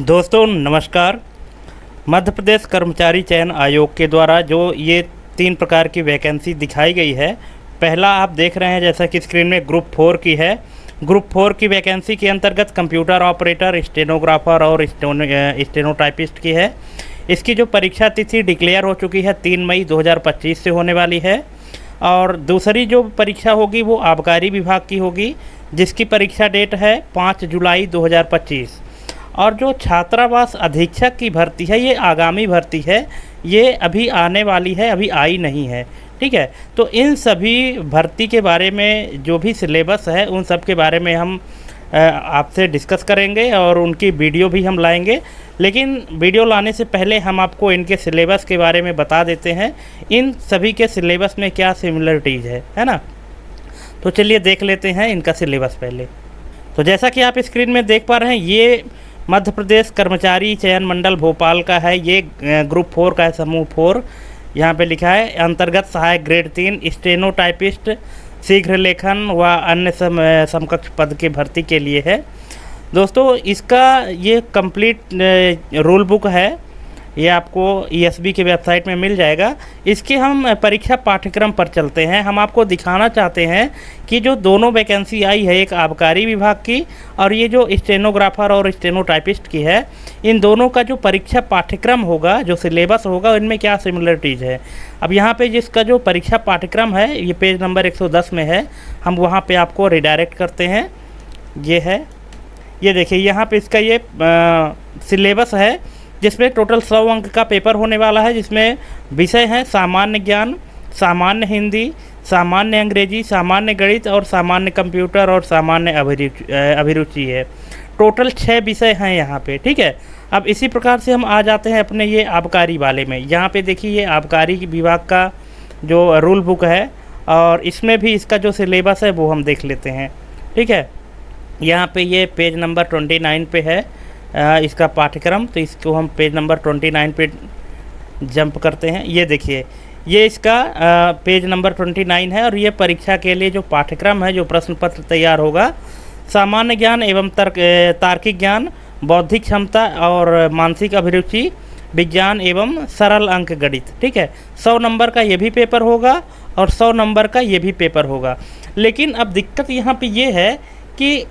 दोस्तों नमस्कार। मध्य प्रदेश कर्मचारी चयन आयोग के द्वारा जो ये 3 प्रकार की वैकेंसी दिखाई गई है, पहला आप देख रहे हैं जैसा कि स्क्रीन में ग्रुप 4 की है। ग्रुप 4 की वैकेंसी के अंतर्गत कंप्यूटर ऑपरेटर, स्टेनोग्राफर और स्टेनोटाइपिस्ट की है। इसकी जो परीक्षा तिथि डिक्लेयर हो चुकी है 3 मई 2025 से होने वाली है। और दूसरी जो परीक्षा होगी वो आबकारी विभाग की होगी, जिसकी परीक्षा डेट है 5 जुलाई 2025। और जो छात्रावास अधीक्षक की भर्ती है ये आगामी भर्ती है, ये अभी आने वाली है, अभी आई नहीं है। ठीक है, तो इन सभी भर्ती के बारे में जो भी सिलेबस है उन सब के बारे में हम आपसे डिस्कस करेंगे और उनकी वीडियो भी हम लाएंगे। लेकिन वीडियो लाने से पहले हम आपको इनके सिलेबस के बारे में बता देते हैं, इन सभी के सिलेबस में क्या सिमिलरिटीज़ है ना। तो चलिए देख लेते हैं इनका सिलेबस पहले। तो जैसा कि आप स्क्रीन में देख पा रहे हैं, ये मध्य प्रदेश कर्मचारी चयन मंडल भोपाल का है। ये ग्रुप 4 का है, समूह 4 यहाँ पे लिखा है। अंतर्गत सहायक ग्रेड 3 स्टेनोटाइपिस्ट, शीघ्र लेखन व अन्य समकक्ष पद के भर्ती के लिए है। दोस्तों इसका ये कंप्लीट रूल बुक है, ये आपको ESB की वेबसाइट में मिल जाएगा। इसके हम परीक्षा पाठ्यक्रम पर चलते हैं। हम आपको दिखाना चाहते हैं कि जो दोनों वैकेंसी आई है, एक आबकारी विभाग की और ये जो स्टेनोग्राफर और स्टेनोटाइपिस्ट की है, इन दोनों का जो परीक्षा पाठ्यक्रम होगा, जो सिलेबस होगा, इनमें क्या सिमिलरिटीज़ है। अब यहाँ पे जिसका जो परीक्षा पाठ्यक्रम है ये पेज नंबर 110 में है, हम वहाँ पे आपको रिडायरेक्ट करते हैं। ये है, ये देखिए यहाँ पे इसका ये सिलेबस है, जिसमें टोटल 100 अंक का पेपर होने वाला है, जिसमें विषय हैं सामान्य ज्ञान, सामान्य हिंदी, सामान्य अंग्रेजी, सामान्य गणित और सामान्य कंप्यूटर और सामान्य अभिरुचि है। टोटल 6 विषय हैं यहाँ पे। ठीक है, अब इसी प्रकार से हम आ जाते हैं अपने ये आबकारी वाले में। यहाँ पे देखिए ये आबकारी विभाग का जो रूल बुक है और इसमें भी इसका जो सिलेबस है वो हम देख लेते हैं। ठीक है, यहाँ पे ये पेज नंबर 29 पे है इसका पाठ्यक्रम, तो इसको हम पेज नंबर 29 पे जंप करते हैं। ये देखिए ये इसका पेज नंबर 29 है और ये परीक्षा के लिए जो पाठ्यक्रम है, जो प्रश्न पत्र तैयार होगा, सामान्य ज्ञान एवं तार्किक ज्ञान, बौद्धिक क्षमता और मानसिक अभिरुचि, विज्ञान एवं सरल अंक गणित। ठीक है, 100 नंबर का ये भी पेपर होगा और 100 नंबर का ये भी पेपर होगा। लेकिन अब दिक्कत यहाँ पे ये है कि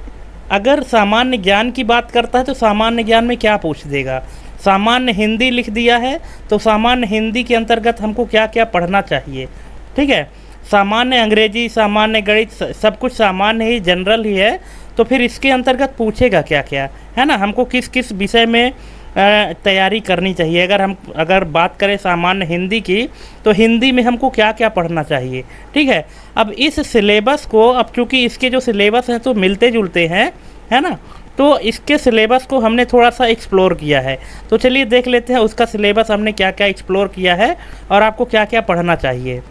अगर सामान्य ज्ञान की बात करता है तो सामान्य ज्ञान में क्या पूछ देगा। सामान्य हिंदी लिख दिया है तो सामान्य हिंदी के अंतर्गत हमको क्या क्या पढ़ना चाहिए। ठीक है, सामान्य अंग्रेजी, सामान्य गणित, सब कुछ सामान्य ही, जनरल ही है, तो फिर इसके अंतर्गत पूछेगा क्या क्या, है ना। हमको किस किस विषय में तैयारी करनी चाहिए। अगर बात करें सामान्य हिंदी की, तो हिंदी में हमको क्या क्या पढ़ना चाहिए। ठीक है, अब इस सिलेबस को, अब चूँकि इसके जो सिलेबस हैं तो मिलते जुलते हैं, है ना, तो इसके सिलेबस को हमने थोड़ा सा एक्सप्लोर किया है। तो चलिए देख लेते हैं उसका सिलेबस हमने क्या क्या एक्सप्लोर किया है और आपको क्या क्या पढ़ना चाहिए।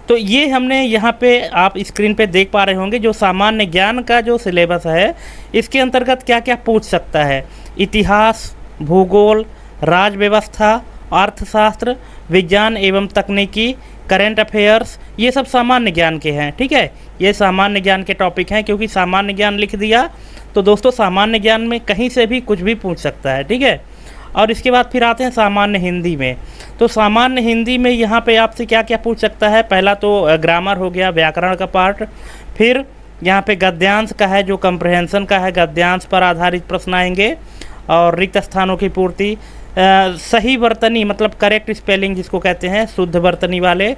तो ये हमने यहाँ पे आप स्क्रीन पे देख पा रहे होंगे, जो सामान्य ज्ञान का जो सिलेबस है, इसके अंतर्गत क्या क्या पूछ सकता है। इतिहास, भूगोल, राज व्यवस्था, अर्थशास्त्र, विज्ञान एवं तकनीकी, करेंट अफेयर्स, ये सब सामान्य ज्ञान के हैं। ठीक है, ये सामान्य ज्ञान के टॉपिक हैं, क्योंकि सामान्य ज्ञान लिख दिया तो दोस्तों सामान्य ज्ञान में कहीं से भी कुछ भी पूछ सकता है। ठीक है, और इसके बाद फिर आते हैं सामान्य हिंदी में। तो सामान्य हिंदी में यहाँ पे आपसे क्या क्या पूछ सकता है। पहला तो ग्रामर हो गया, व्याकरण का पार्ट। फिर यहाँ पे गद्यांश का है, जो कंप्रहेंशन का है, गद्यांश पर आधारित प्रश्न आएंगे। और रिक्त स्थानों की पूर्ति, सही वर्तनी मतलब करेक्ट स्पेलिंग जिसको कहते हैं, शुद्ध वर्तनी वाले,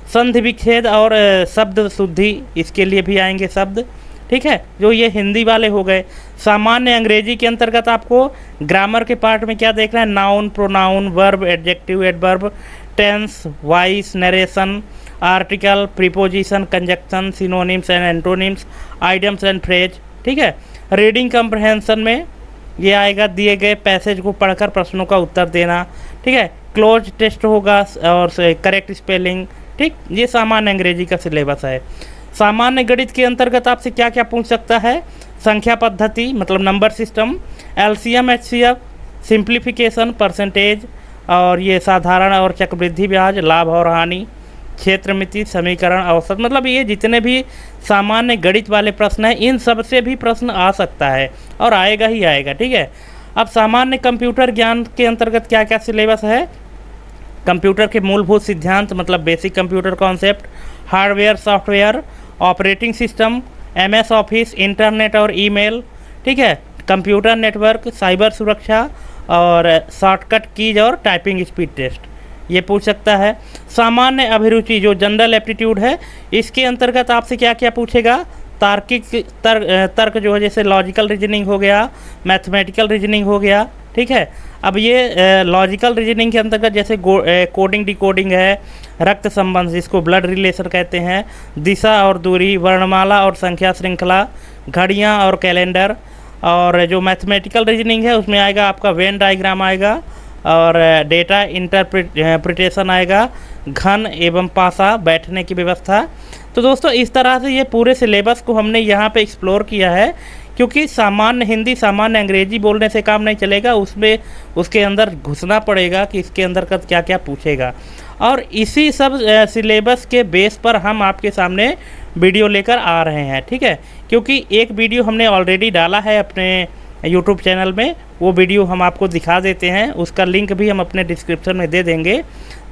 संधि विच्छेद और शब्द शुद्धि, इसके लिए भी आएंगे शब्द। ठीक है, जो ये हिंदी वाले हो गए। सामान्य अंग्रेजी के अंतर्गत आपको ग्रामर के पार्ट में क्या देखना है, noun, pronoun, verb, adjective, adverb, tense, voice, narration, article, preposition, conjunction, synonyms and antonyms, idioms and phrase. ठीक है, रीडिंग कम्प्रहेंशन में ये आएगा, दिए गए पैसेज को पढ़कर प्रश्नों का उत्तर देना। ठीक है, क्लोज टेस्ट होगा और करेक्ट स्पेलिंग। ठीक, ये सामान्य अंग्रेजी का सिलेबस है। सामान्य गणित के अंतर्गत आपसे क्या क्या पूछ सकता है, संख्या पद्धति मतलब number system, LCM, HCF, simplification, percentage, और ये साधारण और चक्रवृद्धि ब्याज, लाभ और हानि, क्षेत्रमिति, समीकरण, औसत, मतलब ये जितने भी सामान्य गणित वाले प्रश्न हैं इन सब से भी प्रश्न आ सकता है और आएगा ही आएगा। ठीक है। अब सामान्य कंप्यूटर ज्ञान के अंतर्गत क्या क्या सिलेबस है। कंप्यूटर के मूलभूत सिद्धांत मतलब basic computer concept, hardware software, operating system, MS office, internet और ईमेल। ठीक है। कंप्यूटर नेटवर्क, साइबर सुरक्षा और शॉर्टकट कीज और टाइपिंग स्पीड टेस्ट, ये पूछ सकता है। सामान्य अभिरुचि जो जनरल एप्टीट्यूड है, इसके अंतर्गत आपसे क्या क्या पूछेगा। तार्किक तर्क जो है, जैसे लॉजिकल रीजनिंग हो गया, मैथमेटिकल रीजनिंग हो गया। ठीक है। अब ये लॉजिकल रीजनिंग के अंतर्गत जैसे कोडिंग डिकोडिंग है, रक्त संबंध जिसको ब्लड रिलेशन कहते हैं, दिशा और दूरी, वर्णमाला और संख्या श्रृंखला, घड़ियाँ और कैलेंडर। और जो मैथमेटिकल रीजनिंग है उसमें आएगा आपका वेन डायग्राम आएगा और डेटा इंटरप्रिटेशन आएगा, घन एवं पासा, बैठने की व्यवस्था। तो दोस्तों इस तरह से ये पूरे सिलेबस को हमने यहाँ पे एक्सप्लोर किया है, क्योंकि सामान्य हिंदी सामान्य अंग्रेजी बोलने से काम नहीं चलेगा, उसमें उसके अंदर घुसना पड़ेगा कि इसके अंदर का क्या क्या पूछेगा। और इसी सब सिलेबस के बेस पर हम आपके सामने वीडियो लेकर आ रहे हैं। ठीक है। क्योंकि एक वीडियो हमने ऑलरेडी डाला है अपने YouTube चैनल में, वो वीडियो हम आपको दिखा देते हैं, उसका लिंक भी हम अपने डिस्क्रिप्शन में दे देंगे।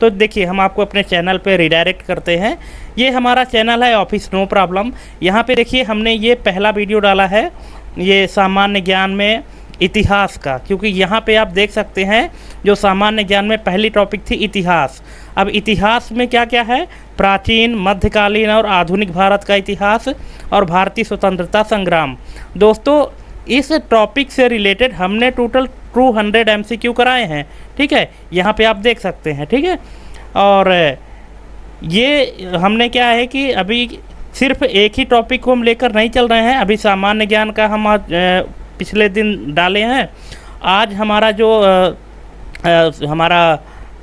तो देखिए हम आपको अपने चैनल पे रिडायरेक्ट करते हैं। ये हमारा चैनल है ऑफिस नो प्रॉब्लम। यहाँ पे देखिए हमने ये पहला वीडियो डाला है, ये सामान्य ज्ञान में इतिहास का, क्योंकि यहाँ पे आप देख सकते हैं जो सामान्य ज्ञान में पहली टॉपिक थी इतिहास। अब इतिहास में क्या क्या है, प्राचीन, मध्यकालीन और आधुनिक भारत का इतिहास और भारतीय स्वतंत्रता संग्राम। दोस्तों इस टॉपिक से रिलेटेड हमने टोटल 200 MCQ कराए हैं। ठीक है। यहाँ पे आप देख सकते हैं। ठीक है। और ये हमने क्या है कि अभी सिर्फ एक ही टॉपिक को हम लेकर नहीं चल रहे हैं। अभी सामान्य ज्ञान का हम आज पिछले दिन डाले हैं। आज हमारा जो हमारा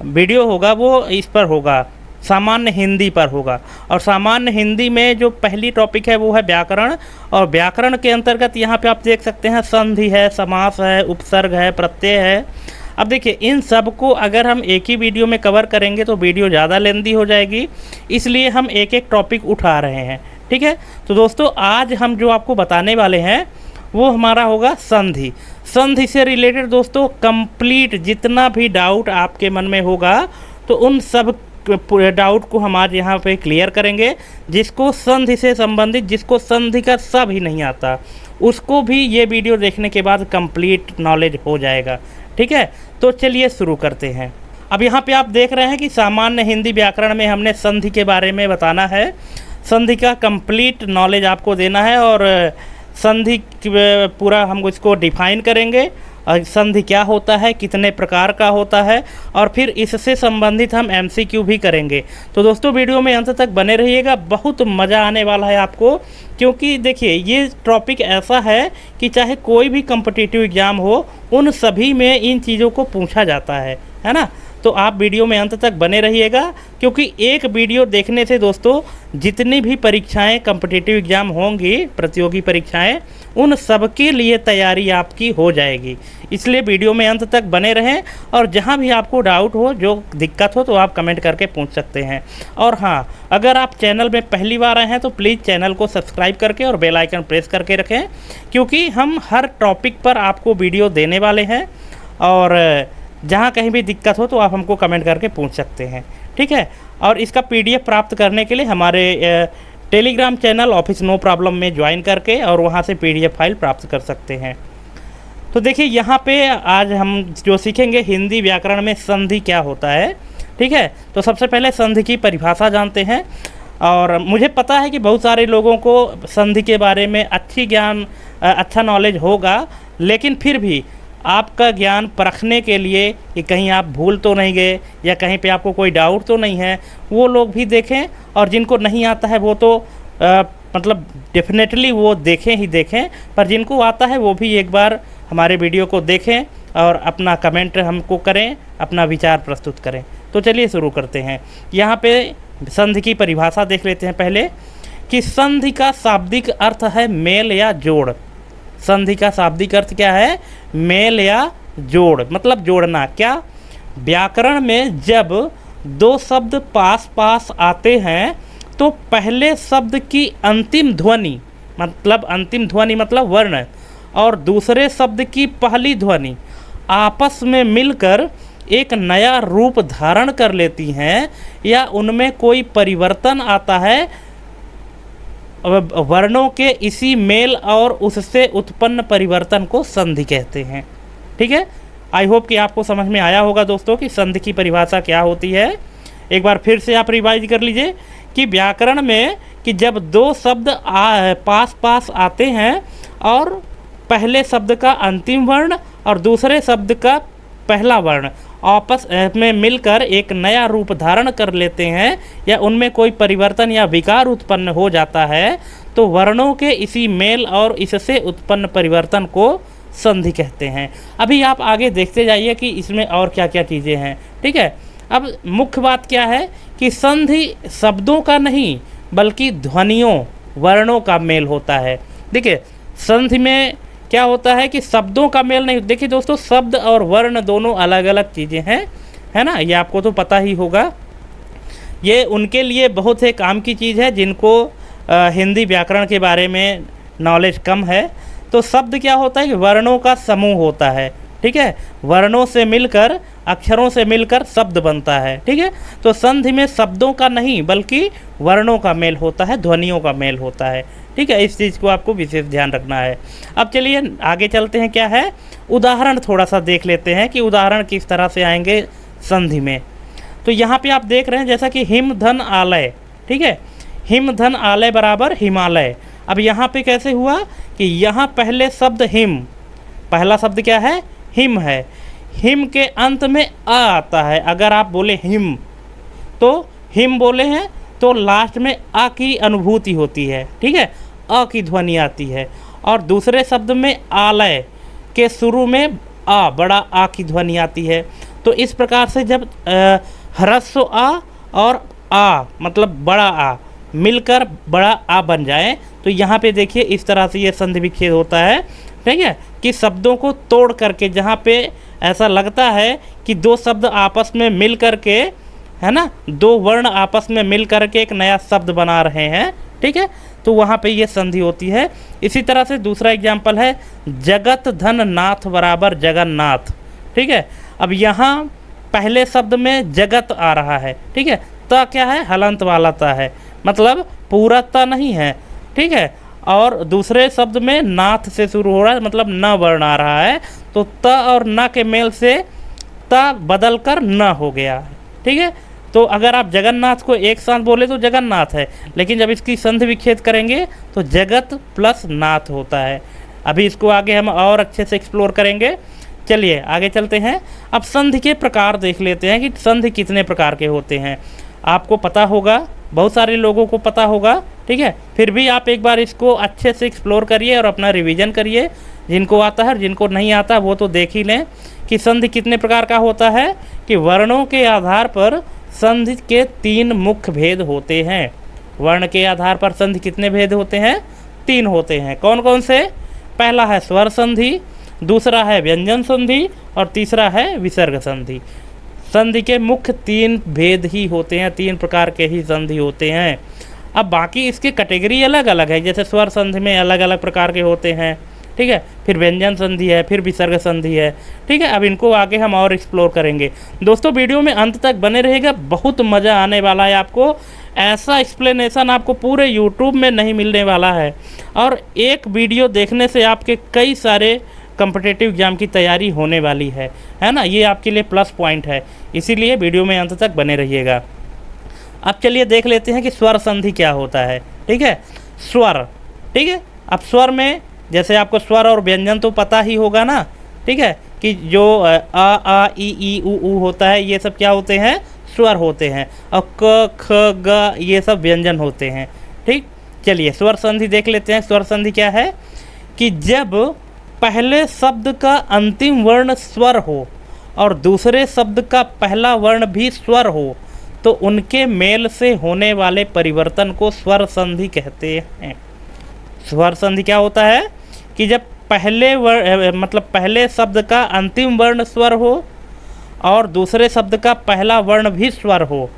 वीडियो होगा वो इस पर होगा, सामान्य हिंदी पर होगा। और सामान्य हिंदी में जो पहली टॉपिक है वो है व्याकरण। और व्याकरण के अंतर्गत यहाँ पे आप देख सकते हैं संधि है, समास है, उपसर्ग है, प्रत्यय है। अब देखिए इन सब को अगर हम एक ही वीडियो में कवर करेंगे तो वीडियो ज़्यादा लेंदी हो जाएगी, इसलिए हम एक एक टॉपिक उठा रहे हैं। ठीक है। तो दोस्तों आज हम जो आपको बताने वाले हैं वो हमारा होगा संधि। संधि से रिलेटेड दोस्तों कंप्लीट जितना भी डाउट आपके मन में होगा तो उन सब डाउट को हम आज यहाँ पे क्लियर करेंगे। जिसको संधि से संबंधित, जिसको संधि का सब ही नहीं आता, उसको भी ये वीडियो देखने के बाद कंप्लीट नॉलेज हो जाएगा। ठीक है। तो चलिए शुरू करते हैं। अब यहाँ पे आप देख रहे हैं कि सामान्य हिंदी व्याकरण में हमने संधि के बारे में बताना है, संधि का कंप्लीट नॉलेज आपको देना है और संधि पूरा हम इसको डिफाइन करेंगे और संधि क्या होता है, कितने प्रकार का होता है, और फिर इससे संबंधित हम MCQ भी करेंगे। तो दोस्तों वीडियो में अंत तक बने रहिएगा, बहुत मज़ा आने वाला है आपको। क्योंकि देखिए ये टॉपिक ऐसा है कि चाहे कोई भी कॉम्पिटिटिव एग्ज़ाम हो उन सभी में इन चीज़ों को पूछा जाता है ना। तो आप वीडियो में अंत तक बने रहिएगा, क्योंकि एक वीडियो देखने से दोस्तों जितनी भी परीक्षाएं कॉम्पिटिटिव एग्ज़ाम होंगी, प्रतियोगी परीक्षाएं, उन सब के लिए तैयारी आपकी हो जाएगी। इसलिए वीडियो में अंत तक बने रहें और जहां भी आपको डाउट हो, जो दिक्कत हो, तो आप कमेंट करके पूछ सकते हैं। और हाँ, अगर आप चैनल में पहली बार आए हैं तो प्लीज़ चैनल को सब्सक्राइब करके और बेल आइकन प्रेस करके रखें, क्योंकि हम हर टॉपिक पर आपको वीडियो देने वाले हैं। और जहाँ कहीं भी दिक्कत हो तो आप हमको कमेंट करके पूछ सकते हैं। ठीक है। और इसका PDF प्राप्त करने के लिए हमारे Telegram channel office no problem में ज्वाइन करके और वहाँ से PDF फाइल प्राप्त कर सकते हैं। तो देखिए यहाँ पे आज हम जो सीखेंगे हिंदी व्याकरण में संधि क्या होता है। ठीक है। तो सबसे पहले संधि की परिभाषा जानते हैं। और मुझे पता है कि बहुत सारे लोगों को संधि के बारे में अच्छा नॉलेज होगा, लेकिन फिर भी आपका ज्ञान परखने के लिए कि कहीं आप भूल तो नहीं गए या कहीं पे आपको कोई डाउट तो नहीं है, वो लोग भी देखें। और जिनको नहीं आता है वो तो मतलब डेफिनेटली वो देखें ही देखें, पर जिनको आता है वो भी एक बार हमारे वीडियो को देखें और अपना कमेंट हमको करें, अपना विचार प्रस्तुत करें। तो चलिए शुरू करते हैं। यहाँ पे संधि की परिभाषा देख लेते हैं पहले, कि संधि का शाब्दिक अर्थ है मेल या जोड़। संधि का शाब्दिक अर्थ क्या है, मेल या जोड़, मतलब जोड़ना। क्या, व्याकरण में जब दो शब्द पास पास आते हैं तो पहले शब्द की अंतिम ध्वनि मतलब वर्ण और दूसरे शब्द की पहली ध्वनि आपस में मिलकर एक नया रूप धारण कर लेती हैं या उनमें कोई परिवर्तन आता है, वर्णों के इसी मेल और उससे उत्पन्न परिवर्तन को संधि कहते हैं। ठीक है, आई होप कि आपको समझ में आया होगा दोस्तों कि संधि की परिभाषा क्या होती है। एक बार फिर से आप रिवाइज कर लीजिए कि व्याकरण में कि जब दो शब्द पास पास आते हैं और पहले शब्द का अंतिम वर्ण और दूसरे शब्द का पहला वर्ण आपस में मिलकर एक नया रूप धारण कर लेते हैं या उनमें कोई परिवर्तन या विकार उत्पन्न हो जाता है तो वर्णों के इसी मेल और इससे उत्पन्न परिवर्तन को संधि कहते हैं। अभी आप आगे देखते जाइए कि इसमें और क्या क्या चीज़ें हैं। ठीक है, अब मुख्य बात क्या है कि संधि शब्दों का नहीं बल्कि ध्वनियों वर्णों का मेल होता है। देखिए संधि में क्या होता है कि शब्दों का मेल नहीं। देखिए दोस्तों, शब्द और वर्ण दोनों अलग अलग चीज़ें हैं, है ना, ये आपको तो पता ही होगा। ये उनके लिए बहुत ही काम की चीज़ है जिनको हिंदी व्याकरण के बारे में नॉलेज कम है। तो शब्द क्या होता है कि वर्णों का समूह होता है। ठीक है, वर्णों से मिलकर अक्षरों से मिलकर शब्द बनता है। ठीक है, तो संधि में शब्दों का नहीं बल्कि वर्णों का मेल होता है, ध्वनियों का मेल होता है। ठीक है, इस चीज़ को आपको विशेष ध्यान रखना है। अब चलिए आगे चलते हैं, क्या है उदाहरण थोड़ा सा देख लेते हैं कि उदाहरण किस तरह से आएंगे संधि में। तो यहाँ पे आप देख रहे हैं जैसा कि हिम धन आलय। ठीक है, हिम धन आलय बराबर हिमालय। अब यहाँ पे कैसे हुआ कि यहाँ पहले शब्द हिम, पहला शब्द क्या है हिम है, हिम के अंत में आ आता है। अगर आप बोले हिम तो हिम बोले हैं तो लास्ट में आ की अनुभूति होती है। ठीक है, अ की ध्वनि आती है। और दूसरे शब्द में आलय के शुरू में आ बड़ा आ की ध्वनि आती है। तो इस प्रकार से जब ह्रस्व आ और आ मतलब बड़ा आ मिलकर बड़ा आ बन जाए तो यहाँ पे देखिए इस तरह से ये संधि विच्छेद होता है। ठीक है, कि शब्दों को तोड़ करके जहाँ पे ऐसा लगता है कि दो शब्द आपस में मिल करके, है ना, दो वर्ण आपस में मिल करके एक नया शब्द बना रहे हैं। ठीक है, तो वहाँ पे ये संधि होती है। इसी तरह से दूसरा एग्जाम्पल है जगत धन नाथ बराबर जगन्नाथ। ठीक है, अब यहाँ पहले शब्द में जगत आ रहा है। ठीक है, त क्या है हलंत वाला त है, मतलब पूरा त नहीं है। ठीक है, और दूसरे शब्द में नाथ से शुरू हो रहा है मतलब न वर्ण आ रहा है। तो त और न के मेल से त बदल कर न हो गया। ठीक है, तो अगर आप जगन्नाथ को एक साथ बोले तो जगन्नाथ है, लेकिन जब इसकी संधि विच्छेद करेंगे तो जगत प्लस नाथ होता है। अभी इसको आगे हम और अच्छे से एक्सप्लोर करेंगे। चलिए आगे चलते हैं। अब संधि के प्रकार देख लेते हैं कि संधि कितने प्रकार के होते हैं। आपको पता होगा, बहुत सारे लोगों को पता होगा। ठीक है, फिर भी आप एक बार इसको अच्छे से एक्सप्लोर करिए और अपना रिवीजन करिए। जिनको आता है जिनको नहीं आता वो तो देख ही लें कि संधि कितने प्रकार का होता है। कि वर्णों के आधार पर संधि के 3 मुख्य भेद होते हैं। वर्ण के आधार पर संधि कितने भेद होते हैं? 3 होते हैं। कौन कौन से? पहला है स्वर संधि, दूसरा है व्यंजन संधि और तीसरा है विसर्ग संधि। संधि के मुख्य 3 भेद ही होते हैं, 3 प्रकार के ही संधि होते हैं। अब बाकी इसके कैटेगरी अलग अलग है, जैसे स्वर संधि में अलग अलग प्रकार के होते हैं। ठीक है, फिर व्यंजन संधि है, फिर विसर्ग संधि है। ठीक है, अब इनको आगे हम और एक्सप्लोर करेंगे। दोस्तों वीडियो में अंत तक बने रहेगा, बहुत मज़ा आने वाला है आपको। ऐसा एक्सप्लेनेशन आपको पूरे यूट्यूब में नहीं मिलने वाला है। और एक वीडियो देखने से आपके कई सारे कॉम्पिटिटिव एग्जाम की तैयारी होने वाली है ना। ये आपके लिए प्लस पॉइंट है, इसीलिए वीडियो में अंत तक बने रहिएगा। अब चलिए देख लेते हैं कि स्वर संधि क्या होता है। ठीक है, स्वर। ठीक है, अब स्वर में जैसे आपको स्वर और व्यंजन तो पता ही होगा ना। ठीक है, कि जो आ ई उ होता है ये सब क्या होते हैं? स्वर होते हैं। और क ख ग ये सब व्यंजन होते हैं। ठीक, चलिए स्वर संधि देख लेते हैं। स्वर संधि क्या है कि जब पहले शब्द का अंतिम वर्ण स्वर हो और दूसरे शब्द का पहला वर्ण भी स्वर हो तो उनके मेल से होने वाले परिवर्तन को स्वर संधि कहते हैं। स्वर संधि क्या होता है कि जब पहले शब्द का अंतिम वर्ण स्वर हो और दूसरे शब्द का पहला वर्ण भी स्वर हो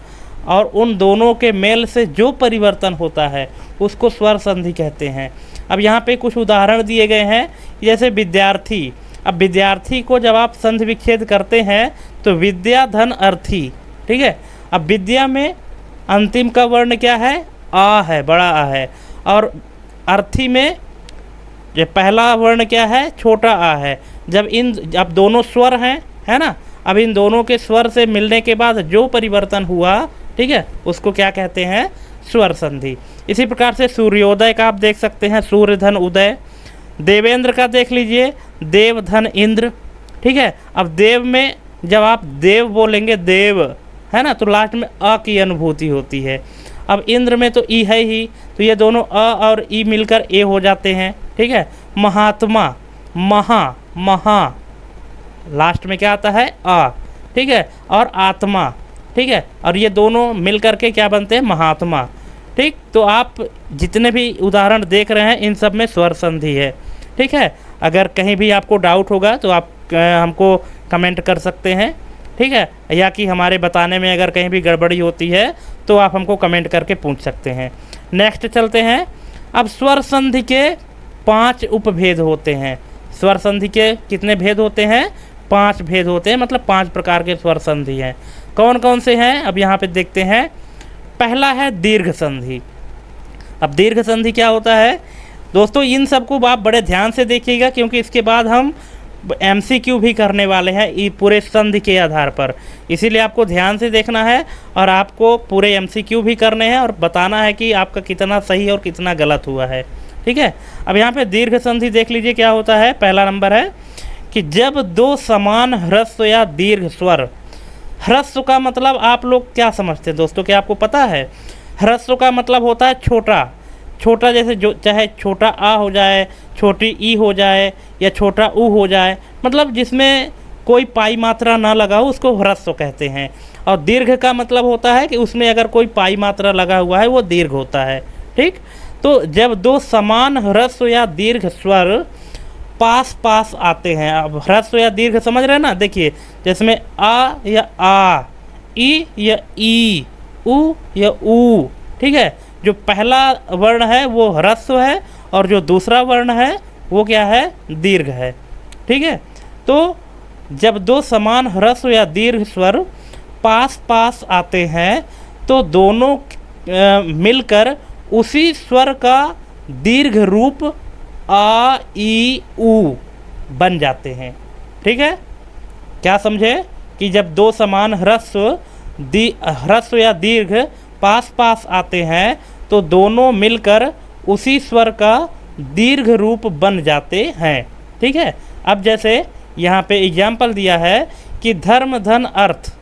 और उन दोनों के मेल से जो परिवर्तन होता है उसको स्वर संधि कहते हैं। अब यहाँ पे कुछ उदाहरण दिए गए हैं, जैसे विद्यार्थी। अब विद्यार्थी को जब आप संधि विच्छेद करते हैं तो विद्या धन अर्थी, ठीक है। अब विद्या में अंतिम का वर्ण क्या है? आ है, बड़ा आ है। और अर्थी में ये पहला वर्ण क्या है? छोटा आ है। अब दोनों स्वर हैं, है ना। अब इन दोनों के स्वर से मिलने के बाद जो परिवर्तन हुआ, ठीक है, उसको क्या कहते हैं? स्वर संधि। इसी प्रकार से सूर्योदय का आप देख सकते हैं, सूर्य धन उदय। देवेंद्र का देख लीजिए, देव धन इंद्र, ठीक है। अब देव में जब आप देव बोलेंगे, देव, है ना, तो लास्ट में अ की अनुभूति होती है। अब इंद्र में तो ई है ही, तो ये दोनों अ और ई मिलकर ए हो जाते हैं, ठीक है। महात्मा, महा लास्ट में क्या आता है? आ, ठीक है। और आत्मा, ठीक है। और ये दोनों मिल करके क्या बनते हैं? महात्मा, ठीक। तो आप जितने भी उदाहरण देख रहे हैं इन सब में स्वर संधि है, ठीक है। अगर कहीं भी आपको डाउट होगा तो आप हमको कमेंट कर सकते हैं, ठीक है, या कि हमारे बताने में अगर कहीं भी गड़बड़ी होती है तो आप हमको कमेंट करके पूछ सकते हैं। नेक्स्ट चलते हैं। अब स्वर संधि के 5 उपभेद होते हैं। स्वर संधि के कितने भेद होते हैं? 5 भेद होते हैं, मतलब 5 प्रकार के स्वर संधि हैं। कौन कौन से हैं? अब यहाँ पे देखते हैं। पहला है दीर्घ संधि। अब दीर्घ संधि क्या होता है दोस्तों? इन सबको आप बड़े ध्यान से देखिएगा, क्योंकि इसके बाद हम MCQ भी करने वाले हैं ये पूरे संधि के आधार पर। इसीलिए आपको ध्यान से देखना है और आपको पूरे MCQ भी करने हैं और बताना है कि आपका कितना सही और कितना गलत हुआ है, ठीक है। अब यहाँ पे दीर्घ संधि देख लीजिए क्या होता है। पहला नंबर है कि जब 2 समान ह्रस्व या दीर्घ स्वर, ह्रस्व का मतलब आप लोग क्या समझते हैं दोस्तों? क्या आपको पता है? ह्रस्व का मतलब होता है छोटा, छोटा जैसे जो चाहे छोटा आ हो जाए, छोटी ई हो जाए या छोटा ऊ हो जाए, मतलब जिसमें कोई पाई मात्रा ना लगा हो उसको ह्रस्व कहते हैं। और दीर्घ का मतलब होता है कि उसमें अगर कोई पाई मात्रा लगा हुआ है वो दीर्घ होता है, ठीक। तो जब 2 समान ह्रस्व या दीर्घ स्वर पास पास आते हैं, अब ह्रस्व या दीर्घ समझ रहे हैं ना, देखिए जिसमें आ या आ, ई या ई, ऊ या ऊ, ठीक है। जो पहला वर्ण है वो ह्रस्व है और जो दूसरा वर्ण है वो क्या है? दीर्घ है, ठीक है। तो जब 2 समान ह्रस्व या दीर्घ स्वर पास पास आते हैं तो दोनों मिलकर उसी स्वर का दीर्घ रूप आ ई ऊ बन जाते हैं, ठीक है। क्या समझे कि जब 2 समान ह्रस्व या दीर्घ पास पास आते हैं तो दोनों मिलकर उसी स्वर का दीर्घ रूप बन जाते हैं, ठीक है। अब जैसे यहाँ पे एग्जाम्पल दिया है कि धर्म धन अर्थ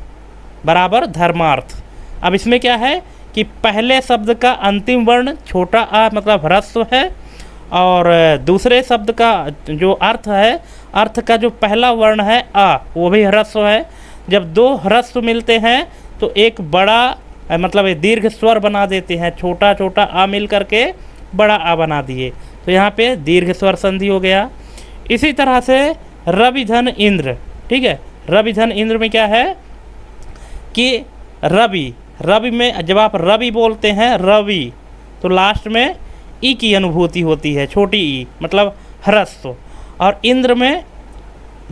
बराबर धर्मार्थ। अब इसमें क्या है कि पहले शब्द का अंतिम वर्ण छोटा आ मतलब ह्रस्व है और दूसरे शब्द का जो अर्थ है, अर्थ का जो पहला वर्ण है आ वो भी ह्रस्व है। जब 2 ह्रस्व मिलते हैं तो एक बड़ा मतलब दीर्घ स्वर बना देते हैं, छोटा छोटा आ मिल करके बड़ा आ बना दिए, तो यहाँ पे दीर्घ स्वर संधि हो गया। इसी तरह से रवि धन इंद्र, ठीक है। रवि धन इंद्र में क्या है कि रवि में जब आप रवि बोलते हैं रवि, तो लास्ट में ई की अनुभूति होती है, छोटी ई मतलब ह्रस्व। और इंद्र में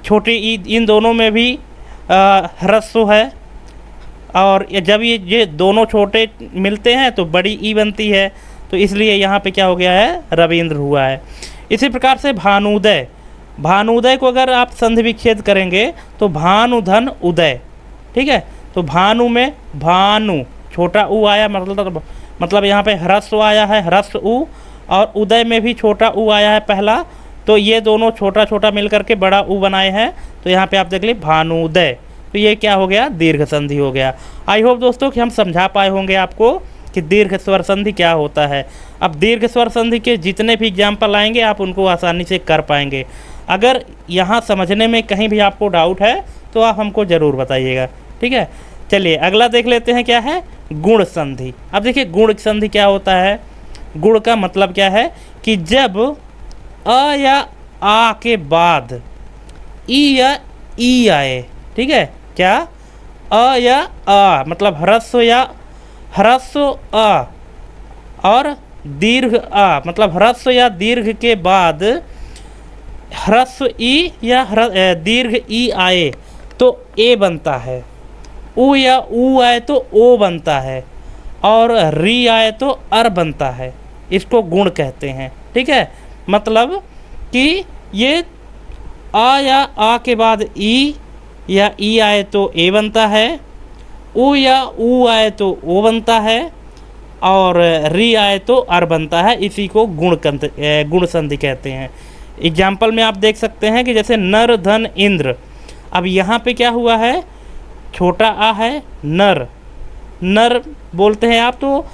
छोटी ई, इन दोनों में भी ह्रस्व है। और जब ये दोनों छोटे मिलते हैं तो बड़ी ई बनती है, तो इसलिए यहाँ पे क्या हो गया है? रविंद्र हुआ है। इसी प्रकार से भानुदय, भानुदय को अगर आप संधि विच्छेद करेंगे तो भानु धन उदय, ठीक है। तो भानु में भानु छोटा ऊ आया, मतलब यहाँ पे ह्रस्व आया है, ह्रस्व ऊ, और उदय में भी छोटा ऊ आया है पहला, तो ये दोनों छोटा छोटा मिल करके बड़ा ऊ बनाए हैं, तो यहाँ पे आप देख लीजिए भानुदय, तो ये क्या हो गया? दीर्घ संधि हो गया। आई होप दोस्तों कि हम समझा पाए होंगे आपको कि दीर्घ स्वर संधि क्या होता है। अब दीर्घ स्वर संधि के जितने भी एग्जाम्पल आएंगे आप उनको आसानी से कर पाएंगे। अगर यहाँ समझने में कहीं भी आपको डाउट है तो आप हमको ज़रूर बताइएगा, ठीक है। चलिए अगला देख लेते हैं, क्या है? गुण संधि। अब देखिए गुण संधि क्या होता है। गुण का मतलब क्या है कि जब अ या आ के बाद ई या ई आए, ठीक है, क्या, अ या आ, मतलब ह्रस्व या ह्रस्व अ, और दीर्घ आ, मतलब ह्रस्व या दीर्घ के बाद ह्रस्व ई या दीर्घ ई आए तो ए बनता है, उ या ऊ आए तो ओ बनता है, और री आए तो अर बनता है। इसको गुण कहते हैं। ठीक है, मतलब कि ये आ या आ के बाद ई या ई आए तो ए बनता है, उ या ऊ आए तो ओ बनता है, और री आए तो अर बनता है। इसी को गुण संधि कहते हैं। एग्जाम्पल में आप देख सकते हैं कि जैसे नर धन इंद्र, अब यहाँ पे क्या हुआ है, छोटा आ है, नर, नर बोलते हैं आप तो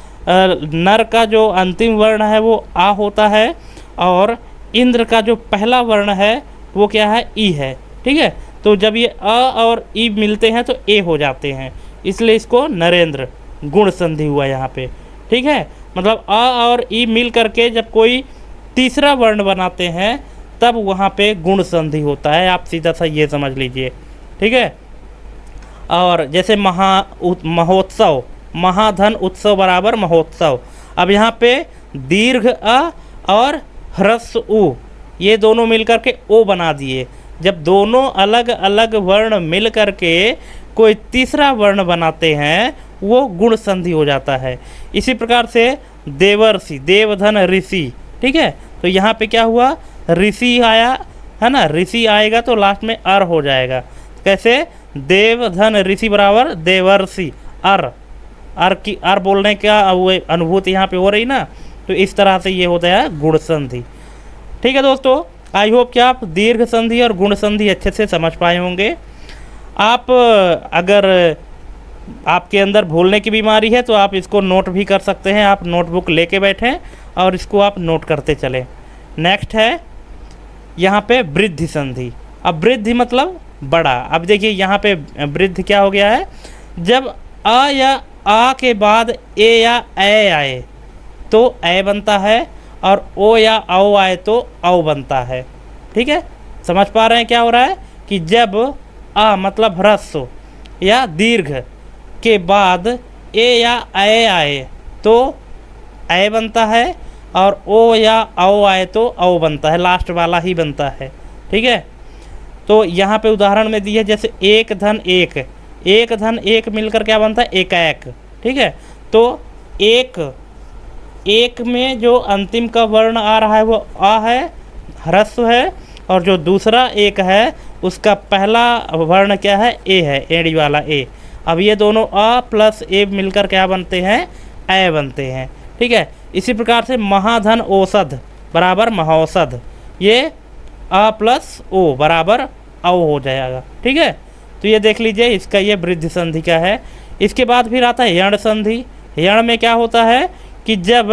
नर का जो अंतिम वर्ण है वो आ होता है, और इंद्र का जो पहला वर्ण है वो क्या है, ई है। ठीक है, तो जब ये अ और ई मिलते हैं तो ए हो जाते हैं, इसलिए इसको नरेंद्र गुण संधि हुआ यहाँ पे। ठीक है, मतलब अ और ई मिल करके जब कोई तीसरा वर्ण बनाते हैं तब वहाँ पे गुण संधि होता है। आप सीधा सा ये समझ लीजिए। ठीक है, और जैसे महोत्सव, महाधन उत्सव बराबर महोत्सव। अब यहाँ पे दीर्घ अ और ह्रस्व उ, ये दोनों मिलकर के ओ बना दिए। जब दोनों अलग अलग वर्ण मिल करके कोई तीसरा वर्ण बनाते हैं वो गुण संधि हो जाता है। इसी प्रकार से देवर्षि, देवधन ऋषि। ठीक है, तो यहाँ पे क्या हुआ, ऋषि आया है ना, ऋषि आएगा तो लास्ट में अर हो जाएगा। कैसे, देव धन ऋषि बराबर देवर्षि, अर, अर की अर बोलने का वो अनुभूति यहाँ पे हो रही ना, तो इस तरह से ये होता है गुण संधि। ठीक है दोस्तों, आई होप कि आप दीर्घ संधि और गुण संधि अच्छे से समझ पाए होंगे। आप अगर आपके अंदर भूलने की बीमारी है तो आप इसको नोट भी कर सकते हैं। आप नोटबुक लेके बैठें और इसको आप नोट करते चलें। नेक्स्ट है यहाँ पे वृद्धि संधि। अब वृद्धि मतलब बड़ा। अब देखिए यहाँ पे वृद्धि क्या हो गया है, जब अ या आ के बाद ए या ए आए तो ए बनता है, और ओ या औ आए तो औ बनता है। ठीक है, समझ पा रहे हैं क्या हो रहा है कि जब आ मतलब ह्रस्व या दीर्घ के बाद ए या ए आए तो ए बनता है, और ओ या औ आए तो औ बनता है, लास्ट वाला ही बनता है। ठीक है, तो यहाँ पे उदाहरण में दी है जैसे एक धन एक, एक धन एक मिलकर क्या बनता है, एक एक। ठीक है, तो एक, एक में जो अंतिम का वर्ण आ रहा है वो आ है, ह्रस्व है, और जो दूसरा एक है उसका पहला वर्ण क्या है, ए है, एड़ी वाला ए। अब ये दोनों अ प्लस ए मिलकर क्या बनते हैं, ए बनते हैं। ठीक है, इसी प्रकार से महाधन औषध बराबर महौषध, ये अ प्लस ओ बराबर औ हो जाएगा। ठीक है, तो ये देख लीजिए, इसका ये वृद्धि संधि का है। इसके बाद फिर आता है यण संधि। यण में क्या होता है कि जब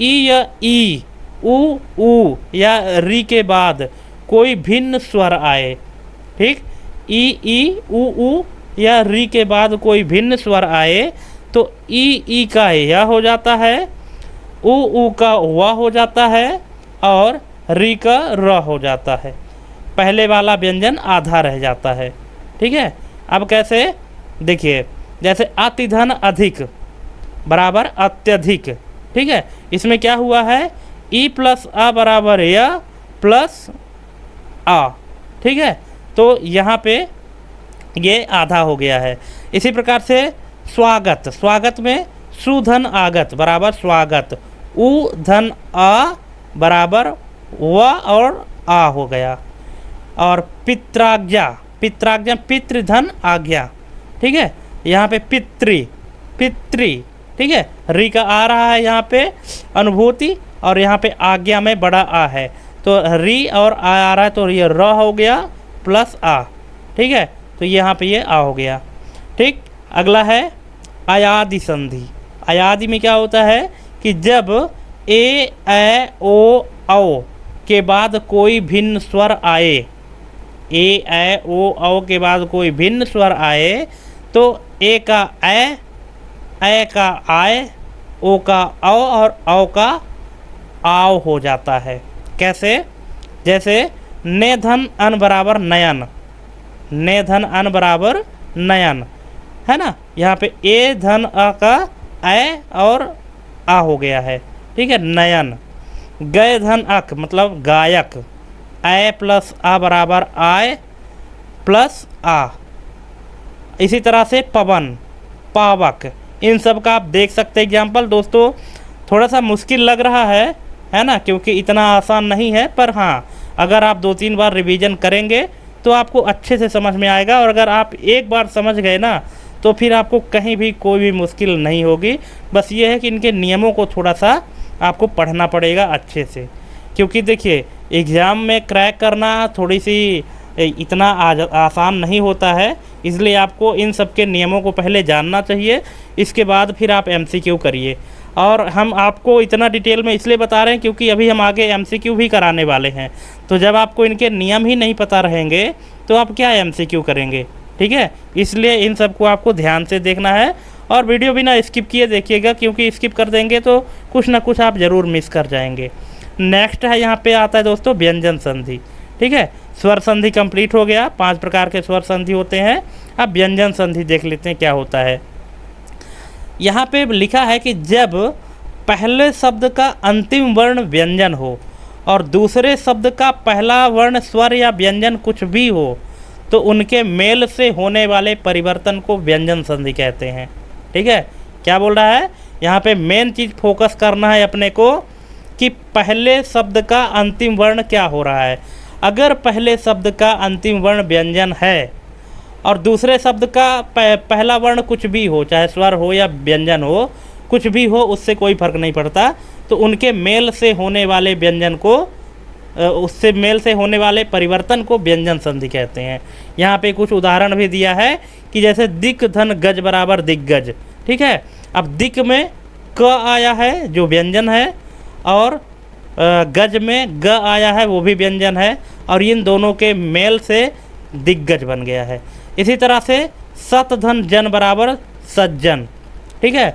ई या ई, उ या री के बाद कोई भिन्न स्वर आए। ठीक, ई उ या री के बाद कोई भिन्न स्वर आए तो ई का या हो जाता है, उ का वा हो जाता है, और री का र हो जाता है। पहले वाला व्यंजन आधा रह जाता है। ठीक है, अब कैसे, देखिए जैसे अतिधन अधिक बराबर अत्यधिक। ठीक है, इसमें क्या हुआ है, ई प्लस आ बराबर या प्लस आ। ठीक है, तो यहाँ पे ये आधा हो गया है। इसी प्रकार से स्वागत, स्वागत में सुधन आगत बराबर स्वागत, उ धन आ बराबर व और आ हो गया। और पित्राज्ञा, पित्राज्ञा पितृधन आज्ञा। ठीक है, यहाँ पे पितृ, पितृ। ठीक है, री का आ रहा है यहाँ पे अनुभूति, और यहाँ पे आज्ञा में बड़ा आ है, तो री और आ रहा है तो ये र हो गया प्लस आ। ठीक है, तो यहाँ पे ये आ हो गया। ठीक, अगला है अयादि संधि। अयादि में क्या होता है कि जब ए ओ औ के बाद कोई भिन्न स्वर आए, ए ओ औ के बाद कोई भिन्न स्वर आए तो ए का ए का आय, ओ का औ और औ का आव हो जाता है। कैसे, जैसे ने धन अन बराबर नयन, ने धन अन बराबर नयन, है ना। यहाँ पे ए धन अ का ए और आ हो गया है, ठीक है, नयन। गय धन अक मतलब गायक, ए प्लस आ बराबर आय प्लस आ। इसी तरह से पवन, पावक, इन सब का आप देख सकते हैं एग्जाम्पल। दोस्तों थोड़ा सा मुश्किल लग रहा है ना, क्योंकि इतना आसान नहीं है, पर हाँ अगर आप 2-3 बार रिवीजन करेंगे तो आपको अच्छे से समझ में आएगा। और अगर आप एक बार समझ गए ना तो फिर आपको कहीं भी कोई भी मुश्किल नहीं होगी। बस ये है कि इनके नियमों को थोड़ा सा आपको पढ़ना पड़ेगा अच्छे से, क्योंकि देखिए एग्ज़ाम में क्रैक करना थोड़ी सी इतना आसान नहीं होता है। इसलिए आपको इन सब के नियमों को पहले जानना चाहिए, इसके बाद फिर आप एमसीक्यू करिए। और हम आपको इतना डिटेल में इसलिए बता रहे हैं क्योंकि अभी हम आगे एमसीक्यू भी कराने वाले हैं। तो जब आपको इनके नियम ही नहीं पता रहेंगे तो आप क्या एमसीक्यू करेंगे, ठीक है। इसलिए इन सब को आपको ध्यान से देखना है और वीडियो बिना स्किप किए देखिएगा, क्योंकि स्किप कर देंगे तो कुछ ना कुछ आप ज़रूर मिस कर जाएंगे। नेक्स्ट है, यहाँ पे आता है दोस्तों व्यंजन संधि, ठीक है। स्वर संधि कंप्लीट हो गया, 5 प्रकार के स्वर संधि होते हैं। अब व्यंजन संधि देख लेते हैं क्या होता है। यहाँ पे लिखा है कि जब पहले शब्द का अंतिम वर्ण व्यंजन हो और दूसरे शब्द का पहला वर्ण स्वर या व्यंजन कुछ भी हो तो उनके मेल से होने वाले परिवर्तन को व्यंजन संधि कहते हैं, ठीक है। क्या बोल रहा है यहाँ पे, मेन चीज़ फोकस करना है अपने को कि पहले शब्द का अंतिम वर्ण क्या हो रहा है। अगर पहले शब्द का अंतिम वर्ण व्यंजन है और दूसरे शब्द का पहला वर्ण कुछ भी हो, चाहे स्वर हो या व्यंजन हो, कुछ भी हो, उससे कोई फर्क नहीं पड़ता, तो उनके मेल से होने वाले व्यंजन को, उससे मेल से होने वाले परिवर्तन को व्यंजन संधि कहते हैं। यहाँ पे कुछ उदाहरण भी दिया है कि जैसे दिक धन गज बराबर दिग्गज, ठीक है। अब दिक में क आया है जो व्यंजन है और गज में ग आया है वो भी व्यंजन है, और इन दोनों के मेल से दिग्गज बन गया है। इसी तरह से सत धन जन बराबर सज्जन, ठीक है।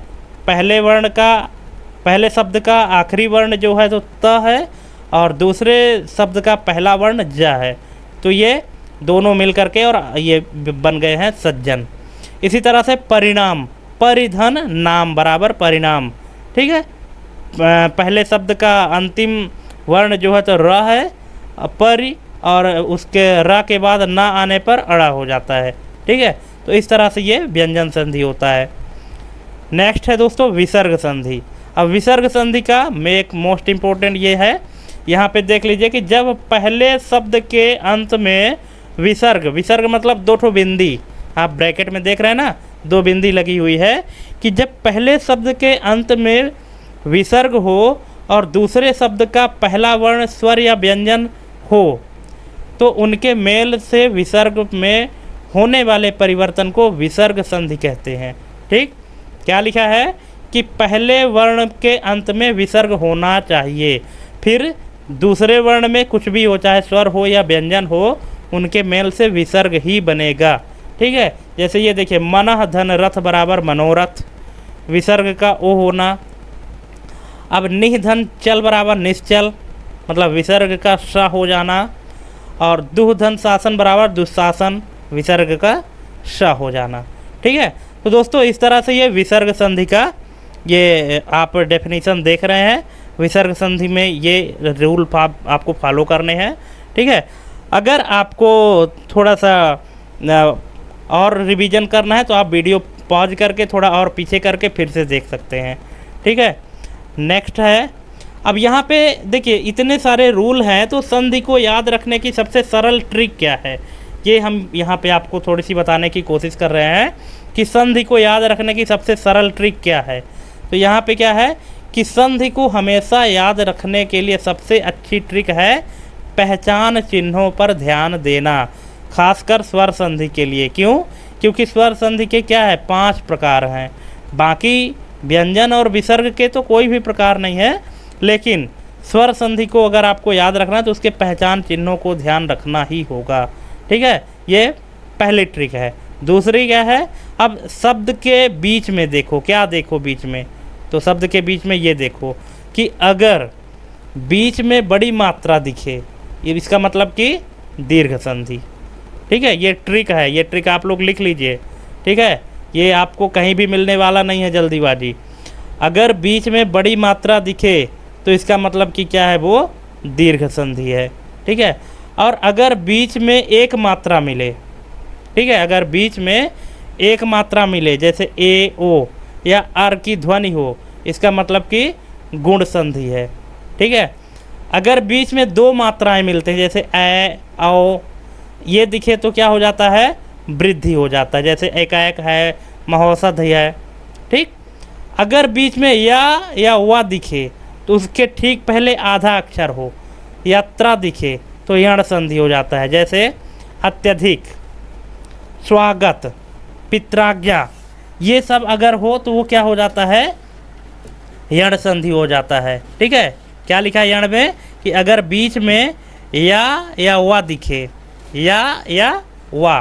पहले शब्द का आखिरी वर्ण जो है तो त है और दूसरे शब्द का पहला वर्ण ज है, तो ये दोनों मिल करके और ये बन गए हैं सज्जन। इसी तरह से परिणाम, परिधन नाम बराबर परिणाम, ठीक है। पहले शब्द का अंतिम वर्ण जो है तो र है, परि, और उसके र के बाद ना आने पर अड़ा हो जाता है, ठीक है। तो इस तरह से ये व्यंजन संधि होता है। नेक्स्ट है दोस्तों विसर्ग संधि। अब विसर्ग संधि का में एक मोस्ट इम्पोर्टेंट ये है, यहाँ पे देख लीजिए कि जब पहले शब्द के अंत में विसर्ग, विसर्ग मतलब 2 ठो बिंदी, आप ब्रैकेट में देख रहे हैं ना, 2 बिंदी लगी हुई है, कि जब पहले शब्द के अंत में विसर्ग हो और दूसरे शब्द का पहला वर्ण स्वर या व्यंजन हो तो उनके मेल से विसर्ग में होने वाले परिवर्तन को विसर्ग संधि कहते हैं, ठीक। क्या लिखा है कि पहले वर्ण के अंत में विसर्ग होना चाहिए, फिर दूसरे वर्ण में कुछ भी हो, चाहे स्वर हो या व्यंजन हो, उनके मेल से विसर्ग ही बनेगा, ठीक है। जैसे ये देखिए, मनः धन रथ बराबर मनोरथ, विसर्ग का ओ होना। अब निह धन चल बराबर निश्चल, मतलब विसर्ग का स हो जाना। और दुह धन शासन बराबर दुशासन, विसर्ग का श हो जाना, ठीक है। तो दोस्तों इस तरह से ये विसर्ग संधि का ये आप डेफिनेशन देख रहे हैं। विसर्ग संधि में ये रूल आपको फॉलो करने हैं, ठीक है। अगर आपको थोड़ा सा और रिवीजन करना है तो आप वीडियो पॉज करके थोड़ा और पीछे करके फिर से देख सकते हैं, ठीक है। नेक्स्ट है, अब यहाँ पे देखिए इतने सारे रूल हैं, तो संधि को याद रखने की सबसे सरल ट्रिक क्या है, ये हम यहाँ पे आपको थोड़ी सी बताने की कोशिश कर रहे हैं कि संधि को याद रखने की सबसे सरल ट्रिक क्या है। तो यहाँ पे क्या है कि संधि को हमेशा याद रखने के लिए सबसे अच्छी ट्रिक है पहचान चिन्हों पर ध्यान देना, खासकर स्वर संधि के लिए। क्यों? क्योंकि स्वर संधि के क्या है 5 प्रकार हैं, बाकी व्यंजन और विसर्ग के तो कोई भी प्रकार नहीं है, लेकिन स्वर संधि को अगर आपको याद रखना है तो उसके पहचान चिन्हों को ध्यान रखना ही होगा, ठीक है। ये पहली ट्रिक है। दूसरी क्या है, अब शब्द के बीच में देखो, क्या देखो बीच में, तो शब्द के बीच में ये देखो कि अगर बीच में बड़ी मात्रा दिखे, ये इसका मतलब कि दीर्घ संधि, ठीक है, ये ट्रिक है, ये ट्रिक आप लोग लिख लीजिए। ठीक है, ये आपको कहीं भी मिलने वाला नहीं है जल्दीबाजी। अगर बीच में बड़ी मात्रा दिखे तो इसका मतलब कि क्या है, वो दीर्घ संधि है। ठीक है, और अगर बीच में एक मात्रा मिले, ठीक है, अगर बीच में एक मात्रा मिले जैसे ए ओ या आर की ध्वनि हो, इसका मतलब कि गुण संधि है। ठीक है, अगर बीच में दो मात्राएं मिलते हैं जैसे ए आओ, ये दिखे तो क्या हो जाता है, वृद्धि हो जाता है, जैसे एकाएक है, महोषधि है। ठीक, अगर बीच में या वा दिखे तो उसके ठीक पहले आधा अक्षर हो, यात्रा दिखे तो यण संधि हो जाता है, जैसे अत्यधिक, स्वागत, पित्राज्ञा, ये सब अगर हो तो वो क्या हो जाता है, यण संधि हो जाता है। ठीक है, क्या लिखा है यण में कि अगर बीच में या वा दिखे, या वा,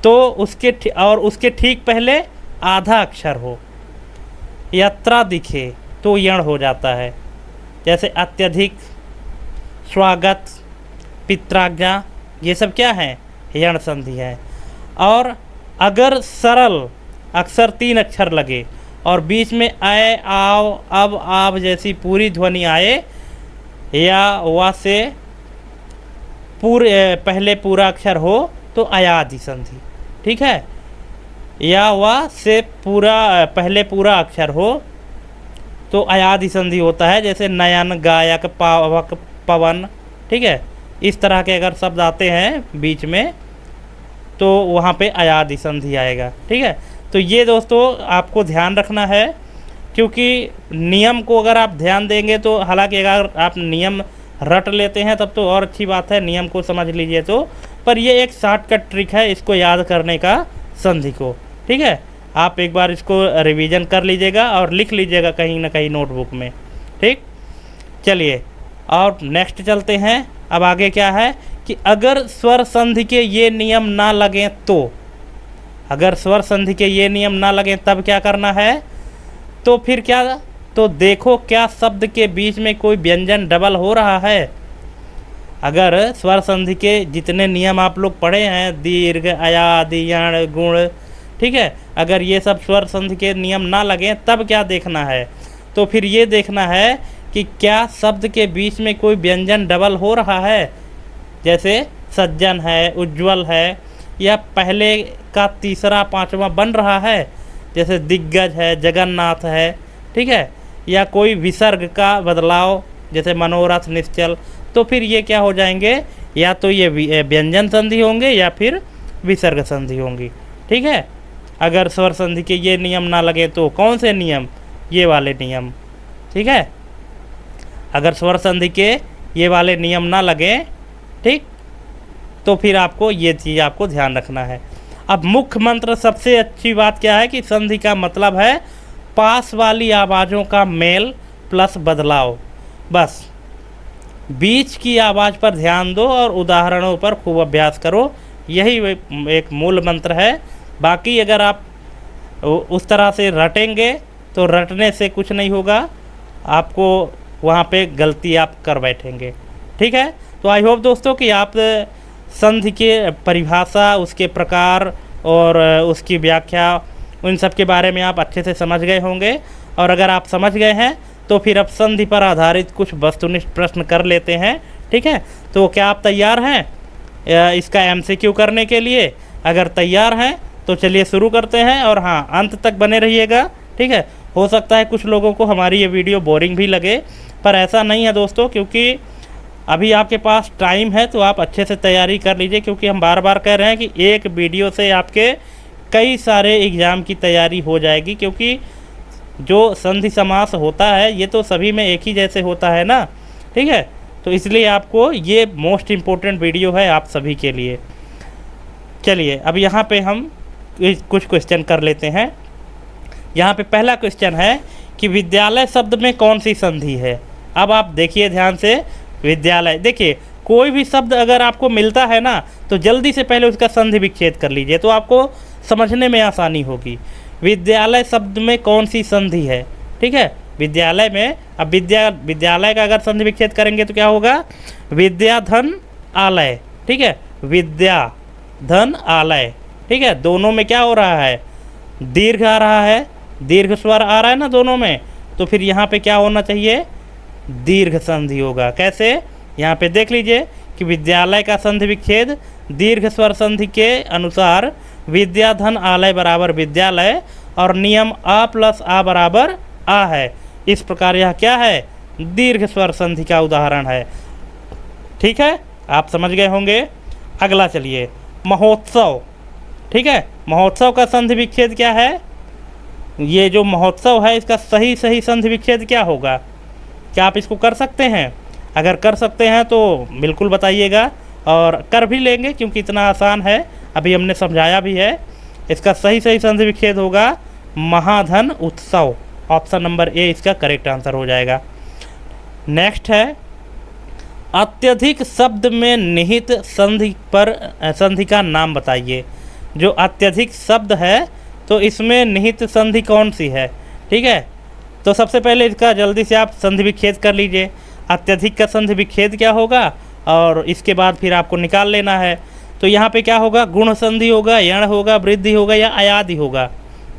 तो उसके ठीक पहले आधा अक्षर हो, यात्रा दिखे तो यण हो जाता है, जैसे अत्यधिक, स्वागत, पित्राज्ञा, ये सब क्या है, यण संधि है। और अगर सरल अक्षर 3 अक्षर लगे और बीच में आए आओ अब आप जैसी पूरी ध्वनि आए, या वा से पहले पूरा अक्षर हो तो अयादि संधि। ठीक है, या वा से पहले पूरा अक्षर हो तो अयादि संधि होता है, जैसे नयन, गायक, पावक, पवन। ठीक है, इस तरह के अगर शब्द आते हैं बीच में तो वहाँ पे अयादि संधि आएगा। ठीक है, तो ये दोस्तों आपको ध्यान रखना है, क्योंकि नियम को अगर आप ध्यान देंगे तो, हालांकि अगर आप नियम रट लेते हैं तब तो और अच्छी बात है, नियम को समझ लीजिए तो, पर ये एक शॉर्टकट ट्रिक है इसको याद करने का, संधि को। ठीक है, आप एक बार इसको रिवीजन कर लीजिएगा और लिख लीजिएगा कहीं ना कहीं नोटबुक में। ठीक, चलिए और नेक्स्ट चलते हैं। अब आगे क्या है कि अगर स्वर संधि के ये नियम ना लगें तो, अगर स्वर संधि के ये नियम ना लगें तब क्या करना है, तो फिर क्या, तो देखो क्या शब्द के बीच में कोई व्यंजन डबल हो रहा है। अगर स्वर संधि के जितने नियम आप लोग पढ़े हैं, दीर्घ, अयादि, यण, गुण, ठीक है, अगर ये सब स्वर संधि के नियम ना लगें तब क्या देखना है, तो फिर ये देखना है कि क्या शब्द के बीच में कोई व्यंजन डबल हो रहा है, जैसे सज्जन है, उज्ज्वल है, या पहले का तीसरा पांचवा बन रहा है, जैसे दिग्गज है, जगन्नाथ है। ठीक है, या कोई विसर्ग का बदलाव जैसे मनोरथ, निश्चल, तो फिर ये क्या हो जाएंगे, या तो ये व्यंजन संधि होंगे या फिर विसर्ग संधि होंगी। ठीक है, अगर स्वर संधि के ये नियम ना लगे तो कौन से नियम, ये वाले नियम। ठीक है, अगर स्वर संधि के ये वाले नियम ना लगे, ठीक, तो फिर आपको ये चीज़ आपको ध्यान रखना है। अब मुख्य मंत्र सबसे अच्छी बात क्या है कि संधि का मतलब है पास वाली आवाज़ों का मेल प्लस बदलाव। बस बीच की आवाज़ पर ध्यान दो और उदाहरणों पर खूब अभ्यास करो, यही एक मूल मंत्र है। बाकी अगर आप उस तरह से रटेंगे तो रटने से कुछ नहीं होगा, आपको वहाँ पे गलती आप कर बैठेंगे। ठीक है, तो आई होप दोस्तों कि आप संधि के परिभाषा, उसके प्रकार और उसकी व्याख्या, उन सब के बारे में आप अच्छे से समझ गए होंगे। और अगर आप समझ गए हैं तो फिर अब संधि पर आधारित कुछ वस्तुनिष्ठ प्रश्न कर लेते हैं। ठीक है, तो क्या आप तैयार हैं इसका MCQ करने के लिए? अगर तैयार हैं तो चलिए शुरू करते हैं, और हाँ, अंत तक बने रहिएगा। ठीक है, हो सकता है कुछ लोगों को हमारी ये वीडियो बोरिंग भी लगे, पर ऐसा नहीं है दोस्तों, क्योंकि अभी आपके पास टाइम है तो आप अच्छे से तैयारी कर लीजिए, क्योंकि हम बार बार कह रहे हैं कि एक वीडियो से आपके कई सारे एग्ज़ाम की तैयारी हो जाएगी, क्योंकि जो संधि समास होता है ये तो सभी में एक ही जैसे होता है ना। ठीक है, तो इसलिए आपको ये मोस्ट इम्पोर्टेंट वीडियो है आप सभी के लिए। चलिए अब यहाँ पे हम कुछ क्वेश्चन कर लेते हैं। यहाँ पे पहला क्वेश्चन है कि विद्यालय शब्द में कौन सी संधि है। अब आप देखिए ध्यान से, विद्यालय, देखिए कोई भी शब्द अगर आपको मिलता है ना तो जल्दी से पहले उसका संधि विच्छेद कर लीजिए, तो आपको समझने में आसानी होगी। विद्यालय शब्द में कौन सी संधि है? ठीक है, विद्यालय में, अब विद्यालय का अगर संधि विच्छेद करेंगे तो क्या होगा, विद्याधन आलय। ठीक है, विद्या धन आलय। ठीक है, दोनों में क्या हो रहा है, दीर्घ आ रहा है, दीर्घ स्वर आ रहा है ना दोनों में, तो फिर यहाँ पे क्या होना चाहिए, दीर्घ संधि होगा। कैसे, यहाँ पे देख लीजिए कि विद्यालय का संधि विच्छेद दीर्घ स्वर संधि के अनुसार विद्या धन आलय बराबर विद्यालय और नियम आ प्लस आ बराबर आ है। इस प्रकार यह क्या है, दीर्घ स्वर संधि का उदाहरण है। ठीक है, आप समझ गए होंगे। अगला चलिए, महोत्सव। ठीक है, महोत्सव का संधि विच्छेद क्या है, ये जो महोत्सव है इसका सही संधि विच्छेद क्या होगा, क्या आप इसको कर सकते हैं? अगर कर सकते हैं तो बिल्कुल बताइएगा, और कर भी लेंगे क्योंकि इतना आसान है, अभी हमने समझाया भी है। इसका सही संधि विच्छेद होगा महाधन उत्सव। ऑप्शन नंबर ए इसका करेक्ट आंसर हो जाएगा। नेक्स्ट है, अत्यधिक शब्द में निहित संधि का नाम बताइए। जो अत्यधिक शब्द है तो इसमें निहित संधि कौन सी है? ठीक है, तो सबसे पहले इसका जल्दी से आप संधि विच्छेद कर लीजिए। अत्यधिक का संधि विच्छेद क्या होगा, और इसके बाद फिर आपको निकाल लेना है। तो यहाँ पे क्या होगा, गुण संधि होगा, यण होगा, वृद्धि होगा या अयादि होगा।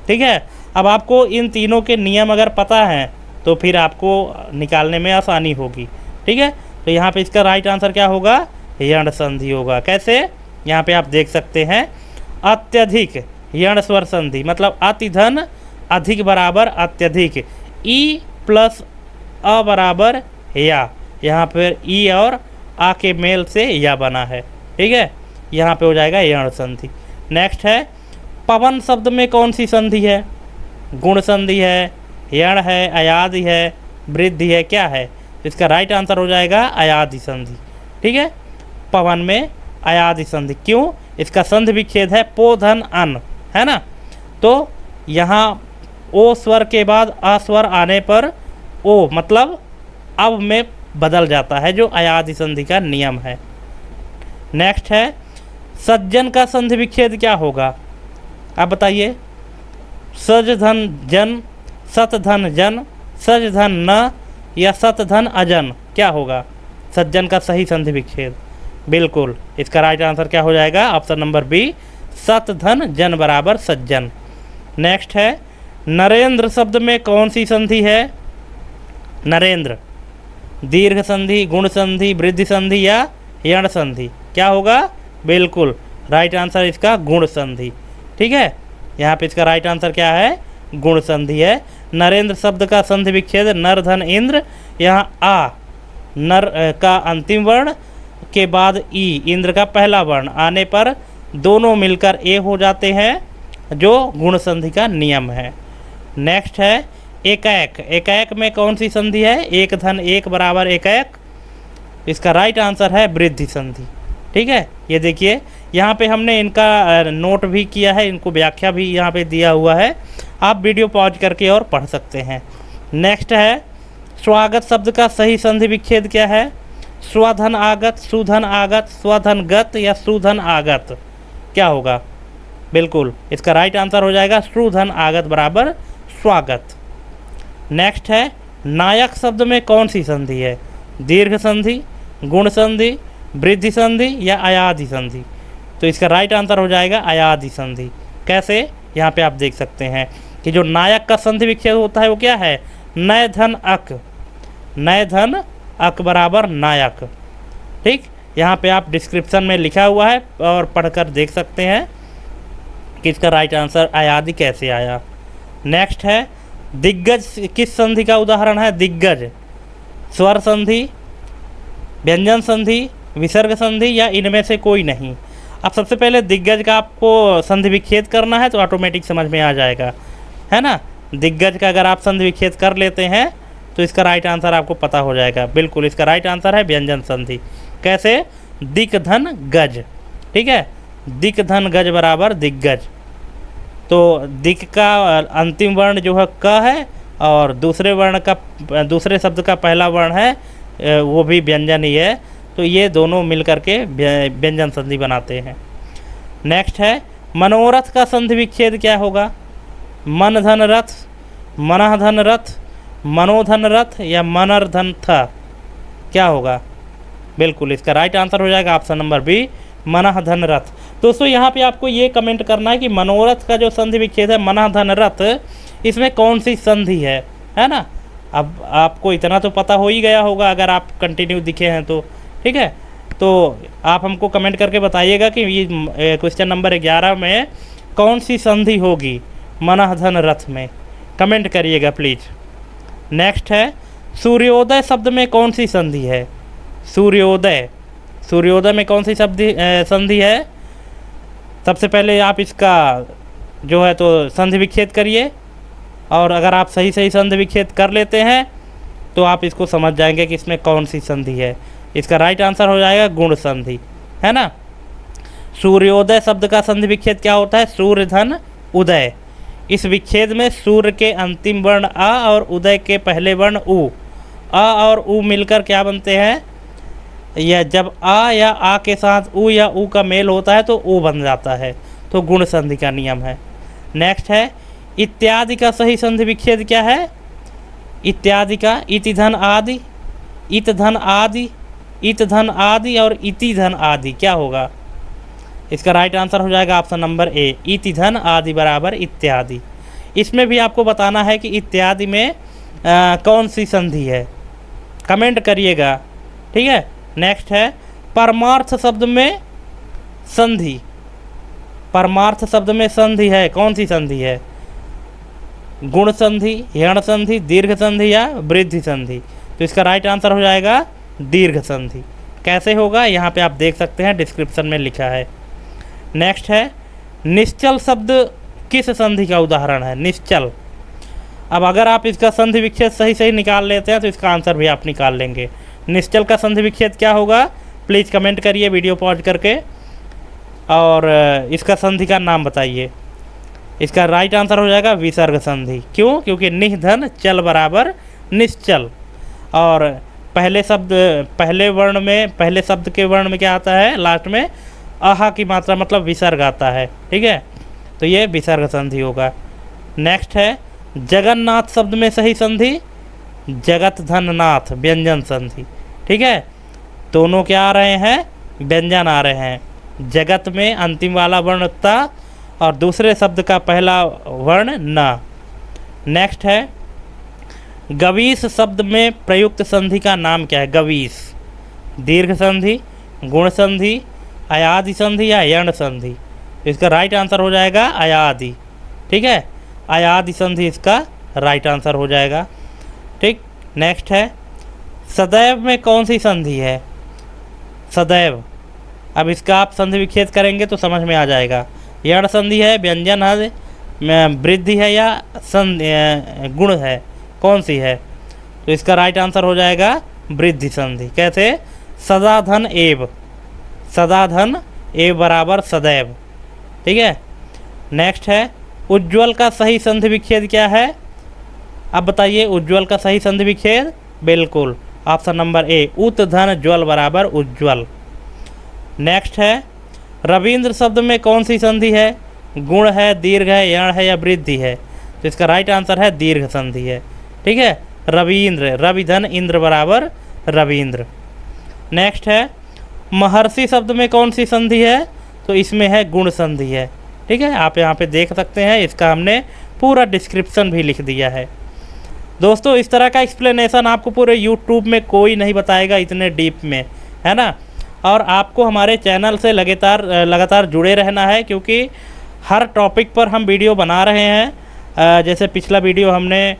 ठीक है, अब आपको इन तीनों के नियम अगर पता हैं तो फिर आपको निकालने में आसानी होगी। ठीक है, तो यहाँ पे इसका राइट आंसर क्या होगा, यण संधि होगा। कैसे, यहाँ पे आप देख सकते हैं, अत्यधिक यण स्वर संधि मतलब अति धन अधिक बराबर अत्यधिक, ई प्लस अ बराबर या, यहाँ पर ई और आ के मेल से या बना है। ठीक है, यहाँ पे हो जाएगा यण संधि। नेक्स्ट है, पवन शब्द में कौन सी संधि है? गुण संधि है, यण है, अयादि है, वृद्धि है, क्या है? इसका राइट आंसर हो जाएगा अयादि संधि। ठीक है, पवन में अयादि संधि। क्यों? इसका संधि विच्छेद है पो धन अन, है ना। तो यहाँ ओ स्वर के बाद आ स्वर आने पर ओ मतलब अब में बदल जाता है, जो अयादि संधि का नियम है। नेक्स्ट है, सज्जन का संधि विच्छेद क्या होगा, आप बताइए। सज धन जन, सत धन जन, सज धन न या सत धन अजन, क्या होगा सज्जन का सही संधि विच्छेद? बिल्कुल, इसका राइट आंसर क्या हो जाएगा, ऑप्शन नंबर बी, सत धन जन बराबर सज्जन। नेक्स्ट है, नरेंद्र शब्द में कौन सी संधि है? नरेंद्र दीर्घ संधि, गुण संधि, वृद्धि संधि या यण संधि, क्या होगा? बिल्कुल राइट आंसर इसका गुण संधि। ठीक है, यहाँ पे इसका राइट आंसर क्या है, गुण संधि है। नरेंद्र शब्द का संधि विच्छेद नर धन इंद्र, यहाँ आ नर का अंतिम वर्ण के बाद ई इंद्र का पहला वर्ण आने पर दोनों मिलकर ए हो जाते हैं, जो गुण संधि का नियम है। नेक्स्ट है, एकैक। एकैक में कौन सी संधि है? एक धन एक बराबर एकैक, इसका राइट आंसर है वृद्धि संधि। ठीक है, ये देखिए यहाँ पे हमने इनका नोट भी किया है, इनको व्याख्या भी यहाँ पे दिया हुआ है, आप वीडियो पॉज करके और पढ़ सकते हैं। नेक्स्ट है, स्वागत शब्द का सही संधि विच्छेद क्या है? स्वधन आगत, सुधन आगत, स्वधन गत या सुधन आगत, क्या होगा? बिल्कुल इसका राइट आंसर हो जाएगा सुधन आगत बराबर स्वागत। नेक्स्ट है, नायक शब्द में कौन सी संधि है? दीर्घ संधि, गुण संधि, वृद्धि संधि या अयादि संधि? तो इसका राइट आंसर हो जाएगा अयादि संधि। कैसे? यहाँ पे आप देख सकते हैं कि जो नायक का संधि विच्छेद होता है वो क्या है? नय धन अक, नय धन अक बराबर नायक। ठीक, यहाँ पे आप डिस्क्रिप्शन में लिखा हुआ है और पढ़कर देख सकते हैं कि इसका राइट आंसर अयादि कैसे आया। नेक्स्ट है, दिग्गज किस संधि का उदाहरण है? दिग्गज स्वर संधि, व्यंजन संधि, विसर्ग संधि या इनमें से कोई नहीं? अब सबसे पहले दिग्गज का आपको संधि विच्छेद करना है तो ऑटोमेटिक समझ में आ जाएगा, है ना। दिग्गज का अगर आप संधि विच्छेद कर लेते हैं तो इसका राइट आंसर आपको पता हो जाएगा। बिल्कुल इसका राइट आंसर है व्यंजन संधि। कैसे? दिक धन गज। ठीक है, दिक धन गज बराबर दिग्गज। तो दिक का अंतिम वर्ण जो है क है और दूसरे शब्द का पहला वर्ण है वो भी व्यंजन ही है, तो ये दोनों मिलकर के व्यंजन संधि बनाते हैं। नेक्स्ट है, मनोरथ का संधि विच्छेद क्या होगा? मन धन रथ, मनः धन रथ, मनोधन रथ या मनर्धन थ, क्या होगा? बिल्कुल इसका राइट आंसर हो जाएगा ऑप्शन नंबर बी, मनः धन रथ। दोस्तों यहाँ पे आपको ये कमेंट करना है कि मनोरथ का जो संधि विच्छेद है मनः धन रथ, इसमें कौन सी संधि है ना। अब आपको इतना तो पता हो ही गया होगा अगर आप कंटिन्यू दिखे हैं तो, ठीक है। तो आप हमको कमेंट करके बताइएगा कि ये क्वेश्चन नंबर 11 में कौन सी संधि होगी मनः धन रथ में, कमेंट करिएगा प्लीज़। नेक्स्ट है सूर्योदय शब्द में कौन सी संधि है। सूर्योदय, सूर्योदय में कौन सी संधि है। सबसे पहले आप इसका जो है तो संधि विच्छेद करिए, और अगर आप सही संधि विच्छेद कर लेते हैं तो आप इसको समझ जाएंगे कि इसमें कौन सी संधि है। इसका राइट आंसर हो जाएगा गुण संधि, है ना। सूर्योदय शब्द का संधि विच्छेद क्या होता है, सूर्य धन उदय। इस विच्छेद में सूर्य के अंतिम वर्ण अ और उदय के पहले वर्ण उ, अ और उ मिलकर क्या बनते हैं, या जब आ या आ के साथ उ या उ का मेल होता है तो उ बन जाता है, तो गुण संधि का नियम है। नेक्स्ट है इत्यादि का सही संधि विच्छेद क्या है। इत्यादि का इति धन आदि, इत धन आदि, इत धन आदि और इति धन आदि क्या होगा। इसका राइट आंसर हो जाएगा ऑप्शन नंबर ए, इति धन आदि बराबर इत्यादि। इसमें भी आपको बताना है कि इत्यादि में कौन सी संधि है, कमेंट करिएगा, ठीक है। नेक्स्ट है परमार्थ शब्द में संधि। परमार्थ शब्द में संधि है, कौन सी संधि है। गुण संधि, यण संधि, दीर्घ संधि या वृद्धि संधि। तो इसका राइट आंसर हो जाएगा दीर्घ संधि। कैसे होगा यहाँ पे आप देख सकते हैं, डिस्क्रिप्शन में लिखा है। नेक्स्ट है निश्चल शब्द किस संधि का उदाहरण है। निश्चल, अब अगर आप इसका संधि विच्छेद सही निकाल लेते हैं तो इसका आंसर भी आप निकाल लेंगे। निश्चल का संधि विच्छेद क्या होगा, प्लीज़ कमेंट करिए वीडियो पॉज करके, और इसका संधि का नाम बताइए। इसका राइट आंसर हो जाएगा विसर्ग संधि। क्यों, क्योंकि निह धन चल बराबर निश्चल, और पहले वर्ण में, पहले शब्द के वर्ण में क्या आता है, लास्ट में आहा की मात्रा मतलब विसर्ग आता है, ठीक है। तो ये विसर्ग संधि होगा। नेक्स्ट है जगन्नाथ शब्द में सही संधि। जगत धन नाथ व्यंजन संधि, ठीक है। दोनों क्या आ रहे हैं, व्यंजन आ रहे हैं। जगत में अंतिम वाला वर्ण ता और दूसरे शब्द का पहला वर्ण न। नेक्स्ट है गवीस शब्द में प्रयुक्त संधि का नाम क्या है। गवीस, दीर्घ संधि, गुण संधि, अयादि संधि या यण संधि। इसका राइट आंसर हो जाएगा अयादि, ठीक है। अयादि संधि इसका राइट आंसर हो जाएगा, ठीक। नेक्स्ट है सदैव में कौन सी संधि है। सदैव, अब इसका आप संधि विच्छेद करेंगे तो समझ में आ जाएगा। यण संधि है, व्यंजन है, वृद्धि है या गुण है, कौन सी है। तो इसका राइट आंसर हो जाएगा वृद्धि संधि। कैसे, सदा धन एव, सदा धन एव बराबर सदैव, ठीक है। नेक्स्ट है उज्ज्वल का सही संधि विच्छेद क्या है। अब बताइए उज्ज्वल का सही संधि विच्छेद, बिल्कुल ऑप्शन नंबर ए, उत धन ज्वल बराबर उज्ज्वल। नेक्स्ट है रविंद्र शब्द में कौन सी संधि है। गुण है, दीर्घ है, यण है या वृद्धि है। तो इसका राइट आंसर है दीर्घ संधि है, ठीक है। रविंद्र, रवि धन इंद्र बराबर रविंद्र। नेक्स्ट है महर्षि शब्द में कौन सी संधि है। तो इसमें है गुण संधि है, ठीक है। आप यहाँ पे देख सकते हैं, इसका हमने पूरा डिस्क्रिप्शन भी लिख दिया है। दोस्तों इस तरह का एक्सप्लेनेशन आपको पूरे यूट्यूब में कोई नहीं बताएगा इतने डीप में, है ना। और आपको हमारे चैनल से लगातार जुड़े रहना है, क्योंकि हर टॉपिक पर हम वीडियो बना रहे हैं। जैसे पिछला वीडियो हमने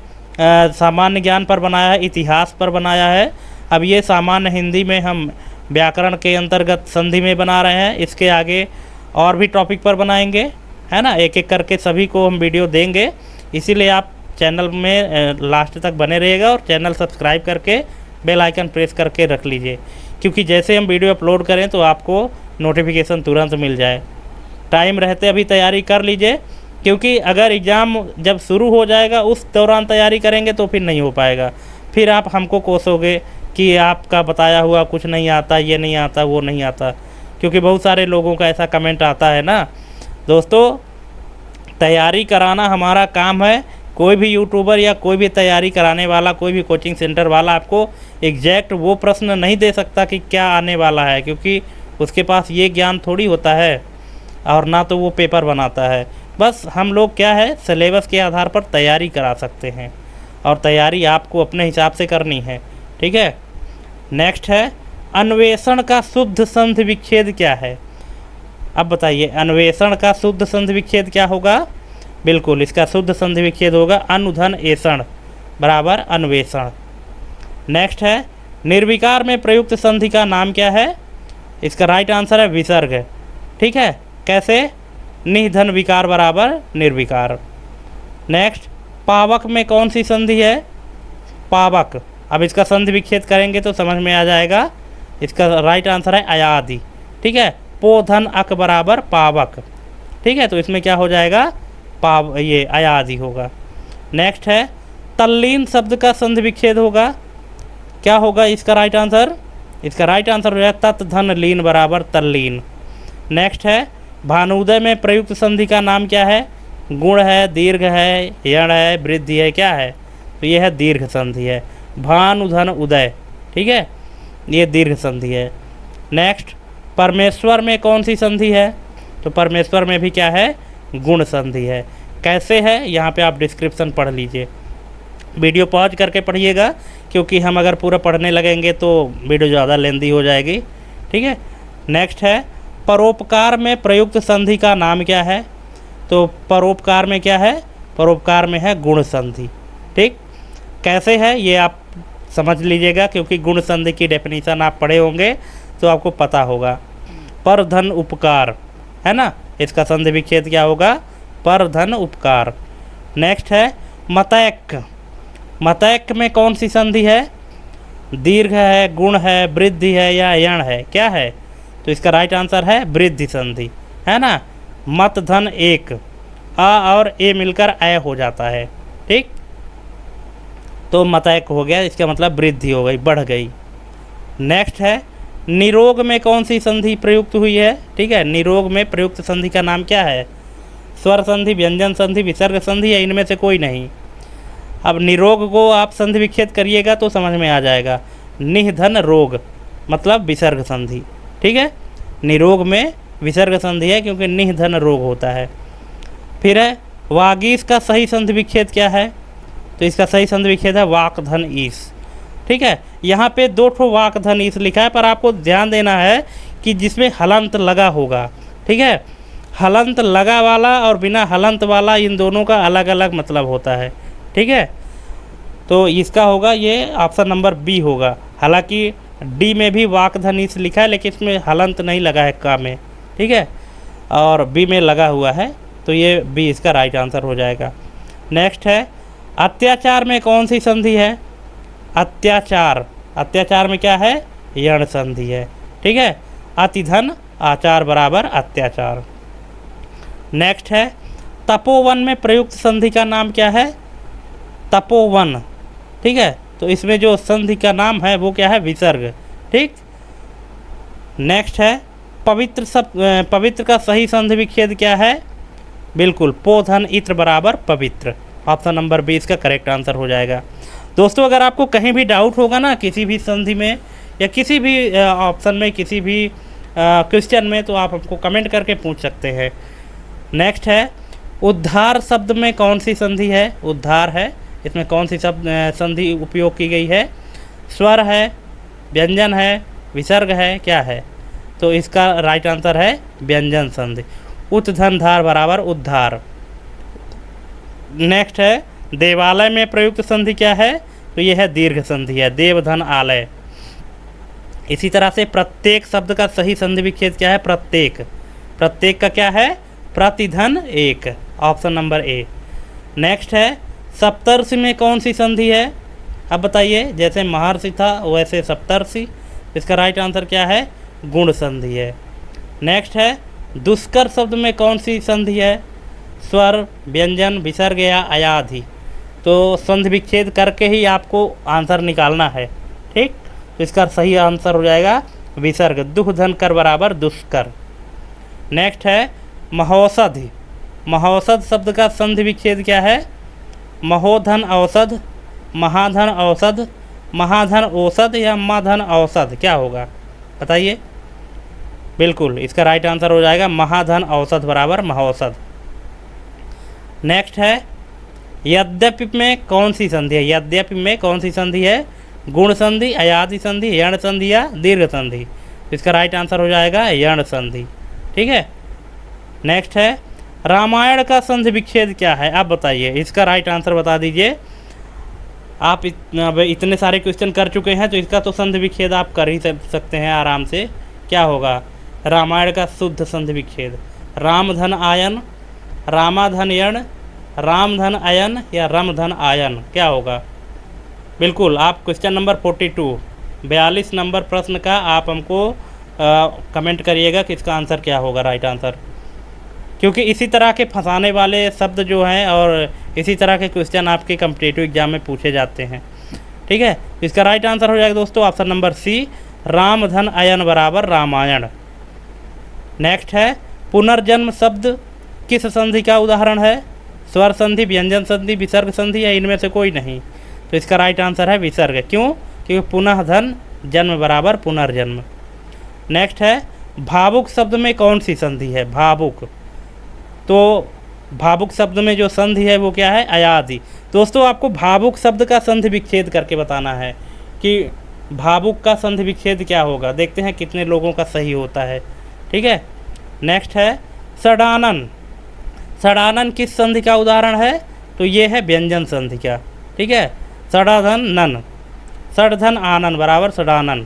सामान्य ज्ञान पर बनाया है, इतिहास पर बनाया है। अब ये सामान्य हिंदी में हम व्याकरण के अंतर्गत संधि में बना रहे हैं। इसके आगे और भी टॉपिक पर बनाएंगे, है ना। एक एक करके सभी को हम वीडियो देंगे, इसीलिए आप चैनल में लास्ट तक बने रहिएगा और चैनल सब्सक्राइब करके बेल आइकन प्रेस करके रख लीजिए, क्योंकि जैसे हम वीडियो अपलोड करें तो आपको नोटिफिकेशन तुरंत मिल जाए। टाइम रहते अभी तैयारी कर लीजिए, क्योंकि अगर एग्ज़ाम जब शुरू हो जाएगा उस दौरान तैयारी करेंगे तो फिर नहीं हो पाएगा। फिर आप हमको कोसोगे कि आपका बताया हुआ कुछ नहीं आता, ये नहीं आता, वो नहीं आता, क्योंकि बहुत सारे लोगों का ऐसा कमेंट आता है ना। दोस्तों तैयारी कराना हमारा काम है। कोई भी यूट्यूबर या कोई भी तैयारी कराने वाला, कोई भी कोचिंग सेंटर वाला आपको एग्जैक्ट वो प्रश्न नहीं दे सकता कि क्या आने वाला है, क्योंकि उसके पास ये ज्ञान थोड़ी होता है, और ना तो वो पेपर बनाता है। बस हम लोग क्या है, सिलेबस के आधार पर तैयारी करा सकते हैं, और तैयारी आपको अपने हिसाब से करनी है, ठीक है। नेक्स्ट है, अन्वेषण का शुद्ध संधि विच्छेद क्या है। अब बताइए, अन्वेषण का शुद्ध संधि विच्छेद क्या होगा। बिल्कुल, इसका शुद्ध संधि विच्छेद होगा अनुधन एषण बराबर अन्वेषण। नेक्स्ट है, निर्विकार में प्रयुक्त संधि का नाम क्या है। इसका राइट आंसर है विसर्ग, ठीक है। कैसे, निधन विकार बराबर निर्विकार। नेक्स्ट, पावक में कौन सी संधि है, पावक। अब इसका संधि विच्छेद करेंगे तो समझ में आ जाएगा। इसका राइट आंसर है अयादि, ठीक है। पोधन अक बराबर पावक, ठीक है। तो इसमें क्या हो जाएगा, ये अयादि होगा। नेक्स्ट है, तल्लीन शब्द का संधि विच्छेद होगा, क्या होगा इसका राइट आंसर। इसका राइट आंसर हो जाएगा तत् धन लीन बराबर तल्लीन। नेक्स्ट है, भानुदय में प्रयुक्त संधि का नाम क्या है। गुण है, दीर्घ है, यण है, वृद्धि है, क्या है। तो ये है दीर्घ संधि है, भानुधन उदय, ठीक है, ये दीर्घ संधि है। नेक्स्ट, परमेश्वर में कौन सी संधि है। तो परमेश्वर में भी क्या है, गुण संधि है। कैसे है, यहाँ पे आप डिस्क्रिप्शन पढ़ लीजिए, वीडियो पॉज करके पढ़िएगा, क्योंकि हम अगर पूरा पढ़ने लगेंगे तो वीडियो ज़्यादा लेंदी हो जाएगी, ठीक है। नेक्स्ट है, परोपकार में प्रयुक्त संधि का नाम क्या है। तो परोपकार में क्या है, परोपकार में है गुण संधि, ठीक। कैसे है ये आप समझ लीजिएगा, क्योंकि गुण संधि की डेफिनेशन आप पढ़े होंगे तो आपको पता होगा। पर धन उपकार है ना, इसका संधि विच्छेद क्या होगा, पर धन उपकार। नेक्स्ट है, मतैक। मतैक में कौन सी संधि है, दीर्घ है, गुण है, वृद्धि है, या यण है, क्या है। तो इसका राइट आंसर है वृद्धि संधि, है ना। मत धन एक, आ और ए मिलकर अय हो जाता है, ठीक। तो मतैक हो गया, इसका मतलब वृद्धि हो गई, बढ़ गई। नेक्स्ट है, निरोग में कौन सी संधि प्रयुक्त हुई है, ठीक है। निरोग में प्रयुक्त संधि का नाम क्या है, स्वर संधि, व्यंजन संधि, विसर्ग संधि, या इनमें से कोई नहीं। अब निरोग को आप संधि विच्छेद करिएगा तो समझ में आ जाएगा। निधन रोग मतलब विसर्ग संधि, ठीक है। निरोग में विसर्ग संधि है क्योंकि निधन रोग होता है। फिर है, वागीश का सही संधि विच्छेद क्या है। तो इसका सही संधि विच्छेद है वाक धन ईश, ठीक है। यहाँ पे दो ठो वाक धन ईश लिखा है, पर आपको ध्यान देना है कि जिसमें हलंत लगा होगा, ठीक है। हलंत लगा वाला और बिना हलंत वाला, इन दोनों का अलग अलग मतलब होता है, ठीक है। तो इसका होगा ये ऑप्शन नंबर बी होगा। हालांकि डी में भी वाक धन ईश लिखा है, लेकिन इसमें हलंत नहीं लगा है का में, ठीक है, और बी में लगा हुआ है, तो ये बी इसका राइट आंसर हो जाएगा। नेक्स्ट है, अत्याचार में कौन सी संधि है। अत्याचार, अत्याचार में क्या है, यण संधि है, ठीक है। अतिधन आचार बराबर अत्याचार। नेक्स्ट है, तपोवन में प्रयुक्त संधि का नाम क्या है। तपोवन, ठीक है। तो इसमें जो संधि का नाम है वो क्या है, विसर्ग, ठीक। नेक्स्ट है, पवित्र पवित्र का सही संधि विच्छेद क्या है। बिल्कुल, पोधन इत्र बराबर पवित्र। ऑप्शन नंबर 20 का करेक्ट आंसर हो जाएगा। दोस्तों, अगर आपको कहीं भी डाउट होगा ना किसी भी संधि में या किसी भी ऑप्शन में, किसी भी क्वेश्चन में, तो आप हमको कमेंट करके पूछ सकते हैं। नेक्स्ट है, उद्धार शब्द में कौन सी संधि है। उद्धार है, इसमें कौन सी शब्द संधि उपयोग की गई है। स्वर है, व्यंजन है, विसर्ग है, क्या है। तो इसका राइट आंसर है व्यंजन संधि। उत धन धार बराबर उद्धार। नेक्स्ट है, देवालय में प्रयुक्त संधि क्या है। तो यह है दीर्घ संधि है, देवधन आलय। इसी तरह से प्रत्येक शब्द का सही संधि विच्छेद क्या है। प्रत्येक, प्रत्येक का क्या है, प्रतिधन एक। Option number A. नेक्स्ट है, सप्तर्षि में कौन सी संधि है। अब बताइए, जैसे महर्षि था वैसे सप्तर्षि, इसका राइट आंसर क्या है, गुण संधि है। नेक्स्ट है, दुष्कर शब्द में कौन सी संधि है। स्वर, व्यंजन, विसर्ग या अयाधि। तो संधि विच्छेद करके ही आपको आंसर निकालना है, ठीक। तो इसका सही आंसर हो जाएगा विसर्ग, दुह धन कर बराबर दुष्कर। नेक्स्ट है, महोषधि। महोषध शब्द का संधि विच्छेद क्या है। महोधन औषध, महाधन औषध, महाधन औषध या माधन औषध, क्या होगा बताइए। बिल्कुल इसका राइट आंसर हो जाएगा महाधन औसत बराबर महौसत। नेक्स्ट है यद्यपि में कौन सी संधि है? यद्यपि में कौन सी संधि है? गुण संधि, अयादि संधि, यण संधि या दीर्घ संधि? इसका राइट आंसर हो जाएगा यण संधि। ठीक है। नेक्स्ट है रामायण का संधि विच्छेद क्या है? आप बताइए, इसका राइट आंसर बता दीजिए। आप इतने सारे क्वेश्चन कर चुके हैं तो इसका तो संधि विच्छेद आप कर ही सकते हैं आराम से। क्या होगा रामायण का शुद्ध संधि विच्छेद? राम धन आयन, रामाधन यण, राम धन अयन या रम धन आयन? क्या होगा? बिल्कुल आप क्वेश्चन नंबर 42 नंबर प्रश्न का आप हमको कमेंट करिएगा कि इसका आंसर क्या होगा राइट आंसर, क्योंकि इसी तरह के फंसाने वाले शब्द जो हैं और इसी तरह के क्वेश्चन आपके कॉम्पिटिटिव एग्जाम में पूछे जाते हैं। ठीक है, इसका राइट आंसर हो जाएगा दोस्तों ऑप्शन नंबर सी, राम धन अयन बराबर रामायण। नेक्स्ट है पुनर्जन्म शब्द किस संधि का उदाहरण है? स्वर संधि, व्यंजन संधि, विसर्ग संधि या इनमें से कोई नहीं? तो इसका राइट आंसर है विसर्ग। क्यों? क्योंकि पुनः धन जन्म बराबर पुनर्जन्म। नेक्स्ट है भावुक शब्द में कौन सी संधि है? भावुक, तो भावुक शब्द में जो संधि है वो क्या है? अयादि। दोस्तों आपको भावुक शब्द का संधि विच्छेद करके बताना है कि भावुक का संधि विच्छेद क्या होगा। देखते हैं कितने लोगों का सही होता है। ठीक है। नेक्स्ट है षडानन। षडानन किस संधि का उदाहरण है? तो ये है व्यंजन संधि का। ठीक है, षडाधन नन, षडधन आनन बराबर षडानन।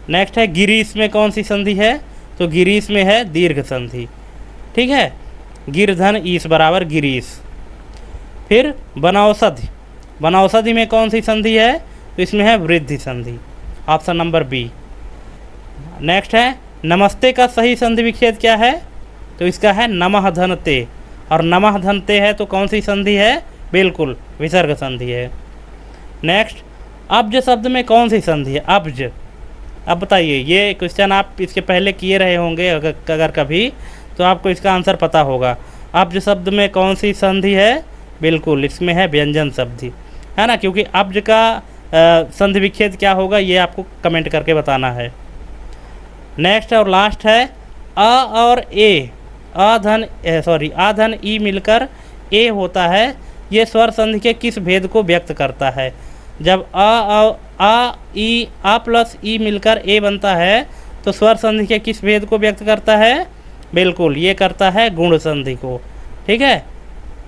नेक्स्ट है गिरीश में कौन सी संधि है? तो गिरीश में है दीर्घ संधि। ठीक है, गिरधन ईश बराबर गिरीश। फिर वनौषधि, वनौषधि में कौन सी संधि है? तो इसमें है वृद्धि संधि, ऑप्शन नंबर बी। नेक्स्ट है नमस्ते का सही संधि विच्छेद क्या है? तो इसका है नमः धन ते, और नमः धन ते है तो कौन सी संधि है? बिल्कुल विसर्ग संधि है। नेक्स्ट अब्ज शब्द में कौन सी संधि है? अब्ज। अब बताइए, ये क्वेश्चन आप इसके पहले किए रहे होंगे अगर कभी, तो आपको इसका आंसर पता होगा। अब्ज शब्द में कौन सी संधि है? बिल्कुल इसमें है व्यंजन संधि, है ना। क्योंकि अब्ज का संधि विच्छेद क्या होगा ये आपको कमेंट करके बताना है। नेक्स्ट और लास्ट है अ और ए, आ धन ई मिलकर ए होता है, ये स्वर संधि के किस भेद को व्यक्त करता है? जब आ ई आ प्लस ई मिलकर ए बनता है तो स्वर संधि के किस भेद को व्यक्त करता है? बिल्कुल ये करता है गुण संधि को। ठीक है,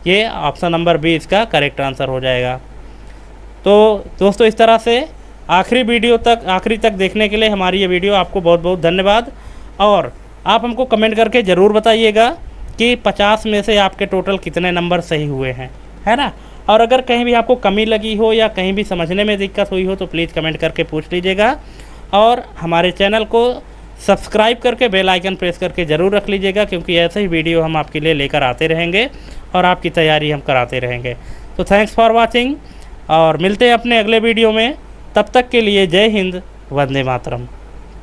ये ऑप्शन नंबर बी इसका करेक्ट आंसर हो जाएगा। तो दोस्तों इस तरह से आखिरी तक देखने के लिए हमारी ये वीडियो आपको बहुत बहुत धन्यवाद। और आप हमको कमेंट करके ज़रूर बताइएगा कि 50 में से आपके टोटल कितने नंबर सही हुए हैं, है ना। और अगर कहीं भी आपको कमी लगी हो या कहीं भी समझने में दिक्कत हुई हो तो प्लीज़ कमेंट करके पूछ लीजिएगा। और हमारे चैनल को सब्सक्राइब करके बेल आइकन प्रेस करके ज़रूर रख लीजिएगा, क्योंकि ऐसे ही वीडियो हम आपके लिए लेकर आते रहेंगे और आपकी तैयारी हम कराते रहेंगे। तो थैंक्स फॉर वॉचिंग और मिलते हैं अपने अगले वीडियो में। तब तक के लिए जय हिंद, वंदे मातरम।